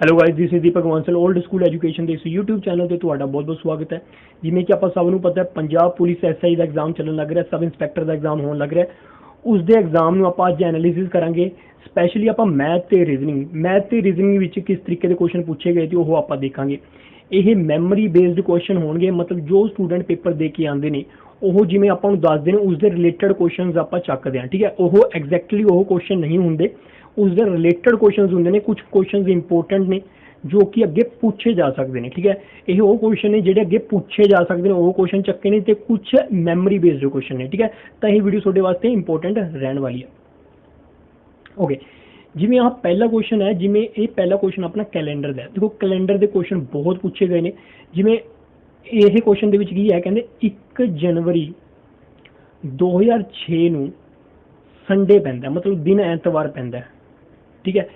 Hello guys, this is Deepak Bansal old school education ਦੇ ਇਸ YouTube channel ਤੇ ਤੁਹਾਡਾ ਬਹੁਤ-ਬਹੁਤ ਸਵਾਗਤ ਹੈ। ਜਿਵੇਂ ਕਿ ਆਪਾਂ ਸਭ ਨੂੰ ਪਤਾ ਹੈ, ਪੰਜਾਬ ਪੁਲਿਸ ਐਸਆਈ ਦਾ ਐਗਜ਼ਾਮ ਚੱਲਣ ਲੱਗ ਰਿਹਾ, ਸਬ ਇੰਸਪੈਕਟਰ ਦਾ ਐਗਜ਼ਾਮ ਹੋਣ ਲੱਗ ਰਿਹਾ। ਉਸ ਦੇ ਐਗਜ਼ਾਮ ਨੂੰ ਆਪਾਂ ਅੱਜ ਐਨਾਲਿਸਿਸ ਕਰਾਂਗੇ। ਸਪੈਸ਼ਲੀ ਆਪਾਂ ਮੈਥ ਤੇ ਰੀਜ਼ਨਿੰਗ ਵਿੱਚ ਕਿਸ ਤਰੀਕੇ ਦੇ ਕੁਐਸਚਨ ਪੁੱਛੇ ਗਏ ਤੇ ਉਹ ਆਪਾਂ ਦੇਖਾਂਗੇ। ਇਹ ਮੈਮਰੀ ਬੇਸਡ ਕੁਐਸਚਨ ਹੋਣਗੇ, ਮਤਲਬ ਜੋ ਸਟੂਡੈਂਟ ਪੇਪਰ ਦੇ ਕੇ ਆਉਂਦੇ ਨੇ ਉਹ ਜਿਵੇਂ ਆਪਾਂ ਨੂੰ ਦੱਸਦੇ ਨੇ ਉਸ ਦੇ ਰਿਲੇਟਡ ਕੁਐਸਚਨਸ ਆਪਾਂ ਚੱਕਦੇ ਹਾਂ। ਠੀਕ ਹੈ, ਉਹ ਐਗਜ਼ੈਕਟਲੀ ਉਹ ਕੁਐਸਚਨ ਨਹੀਂ ਹੁੰਦੇ, ਉਸ ਦੇ ਰਿਲੇਟਡ ਕੁਐਸਚਨਸ ਹੁੰਦੇ ਨੇ। ਕੁਝ ਕੁਐਸਚਨਸ ਇੰਪੋਰਟੈਂਟ ਨੇ ਜੋ ਕਿ ਅੱਗੇ ਪੁੱਛੇ ਜਾ ਸਕਦੇ ਨੇ। ਠੀਕ ਹੈ, ਇਹ ਉਹ ਕੁਐਸਚਨ ਨੇ ਜਿਹੜੇ ਅੱਗੇ ਪੁੱਛੇ ਜਾ ਸਕਦੇ ਨੇ, ਉਹ ਕੁਐਸਚਨ ਚੱਕੇ ਨੇ ਤੇ ਕੁਝ ਮੈਮਰੀ ਬੇਸਡ ਕੁਐਸਚਨ ਨੇ। ਠੀਕ ਹੈ, ਤਾਂ ਇਹ ਵੀਡੀਓ ਤੁਹਾਡੇ ਵਾਸਤੇ ਇੰਪੋਰਟੈਂਟ ਰਹਿਣ ਵਾਲੀ ਹੈ। ਓਕੇ, ਜਿਵੇਂ ਆਹ ਪਹਿਲਾ ਕੁਐਸਚਨ ਹੈ, ਜਿਵੇਂ ਇਹ ਪਹਿਲਾ ਕੁਐਸਚਨ ਆਪਣਾ ਕੈਲੰਡਰ ਦਾ ਹੈ। ਦੇਖੋ ਕੈਲੰਡਰ ਦੇ ਕੁਐਸਚਨ ਬਹੁਤ ਪੁੱਛੇ ਗਏ ਨੇ। ਜਿਵੇਂ ਇਹ ਕੁਐਸਚਨ ਦੇ ਵਿੱਚ ਕੀ ਹੈ, ਕਹਿੰਦੇ 1 ਜਨਵਰੀ 2006 ਨੂੰ ਸੰਡੇ ਪੈਂਦਾ, ਮਤਲਬ ਦਿਨ ਐਤਵਾਰ ਪੈਂਦਾ। ਠੀਕ ਹੈ,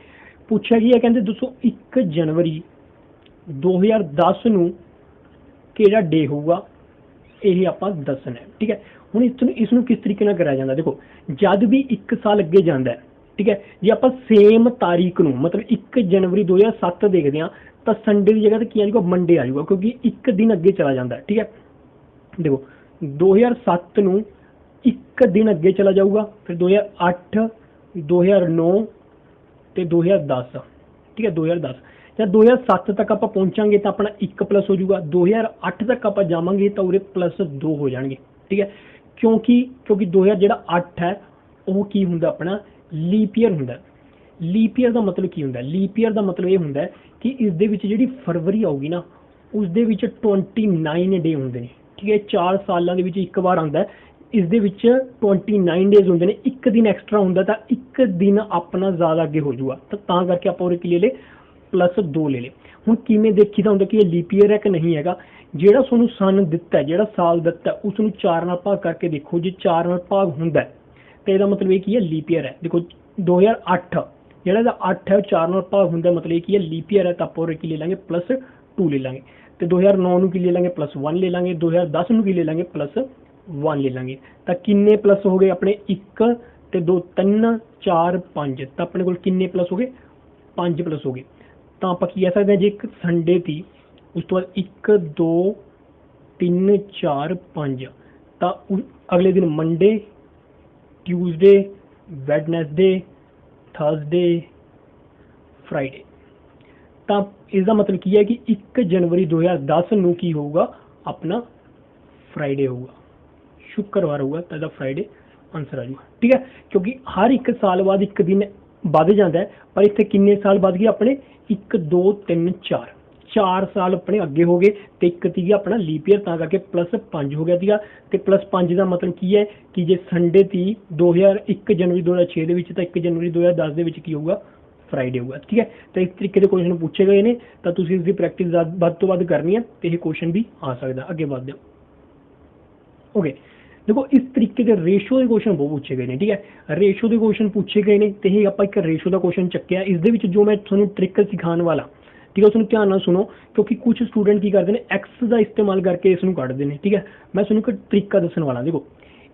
ਪੁੱਛਿਆ ਕੀ ਹੈ, ਕਹਿੰਦੇ ਦੱਸੋ 1 ਜਨਵਰੀ 2010 ਨੂੰ ਕਿਹੜਾ ਡੇ ਹੋਊਗਾ, ਇਹ ਆਪਾਂ ਦੱਸਣਾ ਹੈ। ਠੀਕ ਹੈ, ਹੁਣ ਇਸ ਨੂੰ ਕਿਸ ਤਰੀਕੇ ਨਾਲ ਕਰਿਆ ਜਾਂਦਾ, ਦੇਖੋ ਜਦ ਵੀ 1 ਸਾਲ ਅੱਗੇ ਜਾਂਦਾ ਹੈ, ਠੀਕ ਹੈ, ਜੇ ਆਪਾਂ ਸੇਮ ਤਾਰੀਖ ਨੂੰ ਮਤਲਬ 1 ਜਨਵਰੀ 2007 ਦੇਖਦੇ ਹਾਂ ਤਾਂ ਸੰਡੇ ਦੀ ਜਗ੍ਹਾ ਤੇ ਕੀ ਆ ਜਾਊਗਾ, ਮੰਡੇ ਆ ਜਾਊਗਾ, ਕਿਉਂਕਿ 1 ਦਿਨ ਅੱਗੇ ਚਲਾ ਜਾਂਦਾ। ਠੀਕ ਹੈ, ਦੇਖੋ 2007 ਨੂੰ 1 ਦਿਨ ਅੱਗੇ ਚਲਾ ਜਾਊਗਾ, ਫਿਰ 2008 2009 ਤੇ 2010। ਠੀਕ ਹੈ, 2010 ਜਾਂ 2007 ਤੱਕ ਆਪਾਂ ਪਹੁੰਚਾਂਗੇ ਤਾਂ ਆਪਣਾ 1 ਪਲੱਸ ਹੋ ਜਾਊਗਾ। 2008 ਤੱਕ ਆਪਾਂ ਜਾਵਾਂਗੇ ਤਾਂ ਉਰੇ +2 ਹੋ ਜਾਣਗੇ। ਠੀਕ ਹੈ, ਕਿਉਂਕਿ 2000 ਜਿਹੜਾ 8 ਹੈ ਉਹ ਕੀ ਹੁੰਦਾ, ਆਪਣਾ ਲੀਪ ਈਅਰ ਹੁੰਦਾ। ਲੀਪ ਈਅਰ ਦਾ ਮਤਲਬ ਕੀ ਹੁੰਦਾ, ਲੀਪ ਈਅਰ ਦਾ ਮਤਲਬ ਇਹ ਹੁੰਦਾ ਕਿ ਇਸ ਦੇ ਵਿੱਚ ਜਿਹੜੀ ਫਰਵਰੀ ਆਊਗੀ ਨਾ, ਉਸ ਦੇ ਵਿੱਚ 29 ਡੇ ਹੁੰਦੇ ਨੇ। ਠੀਕ ਹੈ, 4 ਸਾਲਾਂ ਦੇ ਵਿੱਚ ਇੱਕ ਵਾਰ ਆਉਂਦਾ, ਇਸ ਦੇ ਵਿੱਚ 29 ਡੇਜ਼ ਹੁੰਦੇ ਨੇ। 1 ਦਿਨ ਐਕਸਟਰਾ ਹੁੰਦਾ ਤਾਂ 1 ਦਿਨ ਆਪਣਾ ਜ਼ਿਆਦਾ ਅੱਗੇ ਹੋ ਜਾਊਗਾ, ਤਾਂ ਕਰਕੇ ਆਪਾਂ ਉਰੇ ਕੀ ਲੈ ਲੇ, +2 ਲੈ ਲੇ। ਹੁਣ ਕਿਵੇਂ ਦੇਖੀ ਦਾ ਹੁੰਦਾ ਕਿ ਇਹ ਲੀਪ ਈਅਰ ਹੈ ਕਿ ਨਹੀਂ ਹੈਗਾ। ਜਿਹੜਾ ਤੁਹਾਨੂੰ ਸਨ ਦਿੱਤਾ, ਜਿਹੜਾ ਸਾਲ ਦਿੱਤਾ, ਉਸ ਨੂੰ 4 ਨਾਲ ਭਾਗ ਕਰਕੇ ਦੇਖੋ। ਜੇ 4 ਨਾਲ ਭਾਗ ਹੁੰਦਾ ਤਾਂ ਇਹਦਾ ਮਤਲਬ ਇਹ ਕੀ ਹੈ, ਲੀਪ ਈਅਰ ਹੈ। ਦੇਖੋ 2008 ਜਿਹੜਾ ਇਹਦਾ 8 ਹੈ ਉਹ 4 ਨਾਲ ਭਾਗ ਹੁੰਦਾ, ਮਤਲਬ ਇਹ ਕੀ ਹੈ, ਲੀਪ ਈਅਰ ਹੈ। ਤਾਂ ਆਪਾਂ ਉਰੇ ਕੀ ਲੈ ਲਾਂਗੇ, +2 ਲੈ ਲਾਂਗੇ। ਤੇ 2009 ਨੂੰ ਕੀ ਲੈ ਲਾਂਗੇ, +1 ਲੈ ਲਾਂਗੇ। 2010 ਨੂੰ ਕੀ ਲੈ ਲਾਂਗੇ, +1 ਲੈ ਲਾਂਗੇ। ਤਾਂ ਕਿੰਨੇ ਪਲੱਸ ਹੋ ਗਏ ਆਪਣੇ, 1 ਤੇ 2 3 4 5। ਤਾਂ ਆਪਣੇ ਕੋਲ ਕਿੰਨੇ ਪਲੱਸ ਹੋ ਗਏ, 5 ਪਲੱਸ ਹੋ ਗਏ। ਤਾਂ ਆਪਾਂ ਕੀ ਕਹਿ ਸਕਦੇ ਹਾਂ, ਜੇ ਇੱਕ ਸੰਡੇ ਸੀ ਉਸ ਤੋਂ ਬਾਅਦ 1 2 3 4 5, ਤਾਂ ਅਗਲੇ ਦਿਨ Monday, Tuesday, Wednesday, Thursday, Friday. ਤਾਂ ਇਸ ਦਾ ਮਤਲਬ ਕੀ ਹੈ ਕਿ 1 ਜਨਵਰੀ 2010 ਨੂੰ ਕੀ ਹੋਊਗਾ, ਆਪਣਾ ਫਰਾਈਡੇ ਹੋਊਗਾ, ਸ਼ੁੱਕਰਵਾਰ ਹੋਊਗਾ, ਤਾਂ ਇਹਦਾ ਫਰਾਈਡੇ ਆਨਸਰ ਆ ਜਾਊਗਾ। ਠੀਕ ਹੈ, ਕਿਉਂਕਿ ਹਰ 1 ਸਾਲ ਬਾਅਦ 1 ਦਿਨ ਵੱਧ ਜਾਂਦਾ ਹੈ, ਪਰ ਇੱਥੇ ਕਿੰਨੇ ਸਾਲ ਵੱਧ ਗਏ ਆਪਣੇ, 1 2 3 4 ਸਾਲ ਆਪਣੇ ਅੱਗੇ ਹੋ ਗਏ ਤੇ 1 ਸੀਗਾ ਆਪਣਾ ਲੀਪ ਈਅਰ, ਤਾਂ ਕਰਕੇ +5 ਹੋ ਗਿਆ ਸੀਗਾ। ਤੇ +5 ਦਾ ਮਤਲਬ ਕੀ ਹੈ ਕਿ ਜੇ ਸੰਡੇ ਸੀ 1 ਜਨਵਰੀ 2006 ਦੇ ਵਿੱਚ, ਤਾਂ 1 ਜਨਵਰੀ 2010 ਦੇ ਵਿੱਚ ਕੀ ਹੋਊਗਾ, ਫਰਾਈਡੇ ਹੋਊਗਾ। ਠੀਕ ਹੈ, ਤਾਂ ਇਸ ਤਰੀਕੇ ਦੇ ਕੁਐਸਚਨ ਪੁੱਛੇ ਗਏ ਨੇ, ਤਾਂ ਤੁਸੀਂ ਇਸ ਦੀ ਪ੍ਰੈਕਟਿਸ ਵੱਧ ਤੋਂ ਵੱਧ ਕਰਨੀ ਹੈ ਤੇ ਇਹ ਕੁਐਸਚਨ ਵੀ ਆ ਸਕਦਾ। ਅੱਗੇ ਵੱਧਦੇ ਹੋ। ਓਕੇ, ਦੇਖੋ ਇਸ ਤਰੀਕੇ ਦੇ ਰੇਸ਼ੋ ਦੇ ਕੁਐਸਚਨ ਬਹੁਤ ਪੁੱਛੇ ਗਏ ਨੇ। ਠੀਕ ਹੈ, ਰੇਸ਼ੋ ਦੇ ਕੁਐਸਚਨ ਪੁੱਛੇ ਗਏ ਨੇ ਤੇ ਇਹ ਆਪਾਂ ਇੱਕ ਰੇਸ਼ੋ ਦਾ ਕੁਐਸਚਨ ਚੱਕਿਆ। ਇਸ ਦੇ ਵਿੱਚ ਜੋ ਮੈਂ ਤੁਹਾਨੂੰ ਟ੍ਰਿਕ ਸਿਖਾਉਣ ਵਾਲਾ, ਠੀਕ ਹੈ, ਉਸ ਨੂੰ ਧਿਆਨ ਨਾਲ ਸੁਣੋ, ਕਿਉਂਕਿ ਕੁਝ ਸਟੂਡੈਂਟ ਕੀ ਕਰਦੇ ਨੇ, ਐਕਸ ਦਾ ਇਸਤੇਮਾਲ ਕਰਕੇ ਇਸ ਨੂੰ ਕੱਢਦੇ ਨੇ। ਠੀਕ ਹੈ, ਮੈਂ ਤੁਹਾਨੂੰ ਇੱਕ ਤਰੀਕਾ ਦੱਸਣ ਵਾਲਾ। ਦੇਖੋ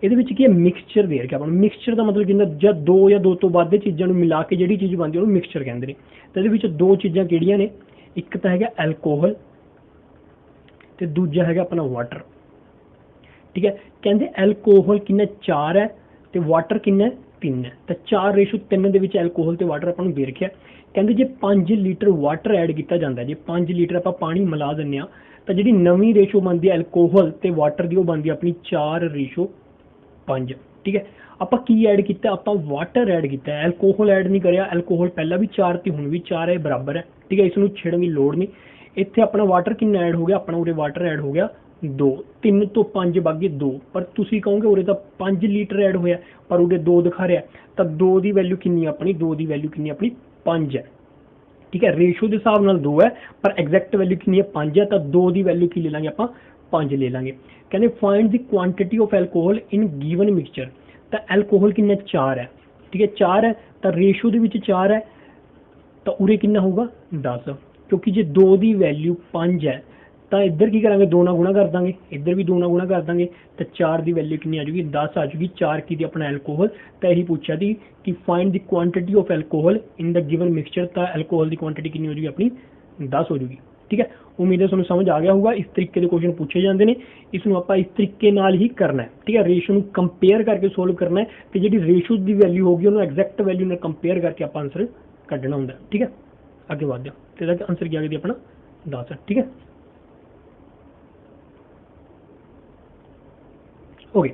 ਇਹਦੇ ਵਿੱਚ ਕੀ ਹੈ, ਮਿਕਸਚਰ ਦੇ ਕੇ ਆਪਾਂ ਨੂੰ, ਮਿਕਸਚਰ ਦਾ ਮਤਲਬ ਕੀ ਹੁੰਦਾ, ਜਦ 2 ਜਾਂ 2 ਤੋਂ ਵੱਧ ਚੀਜ਼ਾਂ ਨੂੰ ਮਿਲਾ ਕੇ ਜਿਹੜੀ ਚੀਜ਼ ਬਣਦੀ ਉਹਨੂੰ ਮਿਕਸਚਰ ਕਹਿੰਦੇ ਨੇ। ਤਾਂ ਇਹਦੇ ਵਿੱਚ 2 ਚੀਜ਼ਾਂ ਕਿਹੜੀਆਂ ਨੇ, ਇੱਕ ਤਾਂ ਹੈਗਾ ਐਲਕੋਹਲ ਤੇ ਦੂਜਾ ਹੈਗਾ ਆਪਣਾ ਵਾਟਰ। ਠੀਕ ਹੈ, ਕਹਿੰਦੇ ਐਲਕੋਹਲ ਕਿੰਨਾ, 4 ਹੈ ਤੇ ਵਾਟਰ ਕਿੰਨਾ, 3 ਹੈ। ਤਾਂ 4:3 ਦੇ ਵਿੱਚ ਐਲਕੋਹਲ ਤੇ ਵਾਟਰ ਆਪਾਂ ਨੂੰ ਦੇ ਰੱਖਿਆ। ਕਹਿੰਦੇ ਜੇ 5 ਲੀਟਰ ਵਾਟਰ ਐਡ ਕੀਤਾ ਜਾਂਦਾ, ਜੇ 5 ਲੀਟਰ ਆਪਾਂ ਪਾਣੀ ਮਿਲਾ ਦਿੰਦੇ ਹਾਂ, ਤਾਂ ਜਿਹੜੀ ਨਵੀਂ ਰੇਸ਼ੋ ਬਣਦੀ ਹੈ ਐਲਕੋਹਲ ਤੇ ਵਾਟਰ ਦੀ, ਉਹ ਬਣਦੀ ਆਪਣੀ 4:5। ਠੀਕ ਹੈ, ਆਪਾਂ ਕੀ ਐਡ ਕੀਤਾ, ਆਪਾਂ ਵਾਟਰ ਐਡ ਕੀਤਾ, ਐਲਕੋਹਲ ਐਡ ਨਹੀਂ ਕਰਿਆ। ਐਲਕੋਹਲ ਪਹਿਲਾਂ ਵੀ 4 ਤੇ ਹੁਣ ਵੀ 4 ਹੈ, ਬਰਾਬਰ ਹੈ। ਠੀਕ ਹੈ, ਇਸ ਨੂੰ ਛੇੜਨ ਦੀ ਲੋੜ ਨਹੀਂ। ਇੱਥੇ ਆਪਣਾ ਵਾਟਰ ਕਿੰਨਾ ਐਡ ਹੋ ਗਿਆ, ਆਪਣਾ ਉਰੇ ਵਾਟਰ ਐਡ ਹੋ ਗਿਆ 2। 3 ਤੋਂ 5 ਬਾਕੀ 2, ਪਰ ਤੁਸੀਂ ਕਹੋਗੇ ਉਰੇ ਤਾਂ 5 ਲੀਟਰ ਐਡ ਹੋਇਆ, ਪਰ ਉਰੇ 2 ਦਿਖਾ ਰਿਹਾ, ਤਾਂ 2 ਦੀ ਵੈਲਿਊ ਕਿੰਨੀ ਆਪਣੀ, 2 ਦੀ ਵੈਲਿਊ ਕਿੰਨੀ ਆਪਣੀ, 5 ਹੈ। ਠੀਕ ਹੈ, ਰੇਸ਼ੋ ਦੇ ਹਿਸਾਬ ਨਾਲ 2 ਹੈ, ਪਰ ਐਗਜ਼ੈਕਟ ਵੈਲਿਊ ਕਿੰਨੀ ਹੈ, 5 ਹੈ। ਤਾਂ 2 ਦੀ ਵੈਲਿਊ ਕੀ ਲੈ ਲਾਂਗੇ ਆਪਾਂ, 5 ਲੈ ਲਾਂਗੇ। ਕਹਿੰਦੇ find the quantity of alcohol in given mixture. ਤਾਂ ਐਲਕੋਹਲ ਕਿੰਨਾ, 4 ਹੈ। ਠੀਕ ਹੈ, 4 ਹੈ, ਤਾਂ ਰੇਸ਼ੋ ਦੇ ਵਿੱਚ 4 ਹੈ, ਤਾਂ ਉਰੇ ਕਿੰਨਾ ਹੋਊਗਾ, 10। ਕਿਉਂਕਿ ਜੇ 2 ਦੀ ਵੈਲਿਊ 5 ਹੈ ਤਾਂ ਇੱਧਰ ਕੀ ਕਰਾਂਗੇ 2 ਨਾਲ ਗੁਣਾ ਕਰ ਦਾਂਗੇ, ਇੱਧਰ ਵੀ 2 ਨਾਲ ਗੁਣਾ ਕਰ ਦਾਂਗੇ, ਤਾਂ 4 ਦੀ ਵੈਲਿਊ ਕਿੰਨੀ ਆ ਜੂਗੀ 10 ਆ ਜੂਗੀ। 4 ਕੀ ਦੀ ਆਪਣਾ ਐਲਕੋਹਲ। ਤਾਂ ਇਹੀ ਪੁੱਛਿਆ ਸੀ ਕਿ find the quantity of alcohol in the given mixture. ਤਾਂ ਐਲਕੋਹਲ ਦੀ ਕੁਆਂਟੀਟੀ ਕਿੰਨੀ ਹੋ ਜੂਗੀ ਆਪਣੀ 10 ਹੋ ਜੂਗੀ। ਠੀਕ ਹੈ, ਉਮੀਦ ਹੈ ਤੁਹਾਨੂੰ ਸਮਝ ਆ ਗਿਆ ਹੋਊਗਾ। ਇਸ ਤਰੀਕੇ ਦੇ ਕੁਐਸਚਨ ਪੁੱਛੇ ਜਾਂਦੇ ਨੇ, ਇਸ ਨੂੰ ਆਪਾਂ ਇਸ ਤਰੀਕੇ ਨਾਲ ਹੀ ਕਰਨਾ ਹੈ। ਠੀਕ ਹੈ, ਰੇਸ਼ੋ ਨੂੰ ਕੰਪੇਅਰ ਕਰਕੇ ਸੋਲਵ ਕਰਨਾ ਹੈ ਤੇ ਜਿਹੜੀ ਰੇਸ਼ੋ ਦੀ ਵੈਲਿਊ ਹੋਗੀ ਉਹਨੂੰ ਐਗਜ਼ੈਕਟ ਵੈਲਿਊ ਨਾਲ ਕੰਪੇਅਰ ਕਰਕੇ ਆਪਾਂ ਆਨਸਰ ਕੱਢਣਾ ਹੁੰਦਾ। ਠੀਕ ਹੈ, ਅੱਗੇ ਵਧਦੇ ਹਾਂ ਤੇ ਇਹਦਾ ਆਨਸਰ ਕੀ ਆ ਗਿਆ ਜੀ ਆਪਣਾ 10 ਹੈ। ਠੀਕ ਹੈ, ਓਕੇ।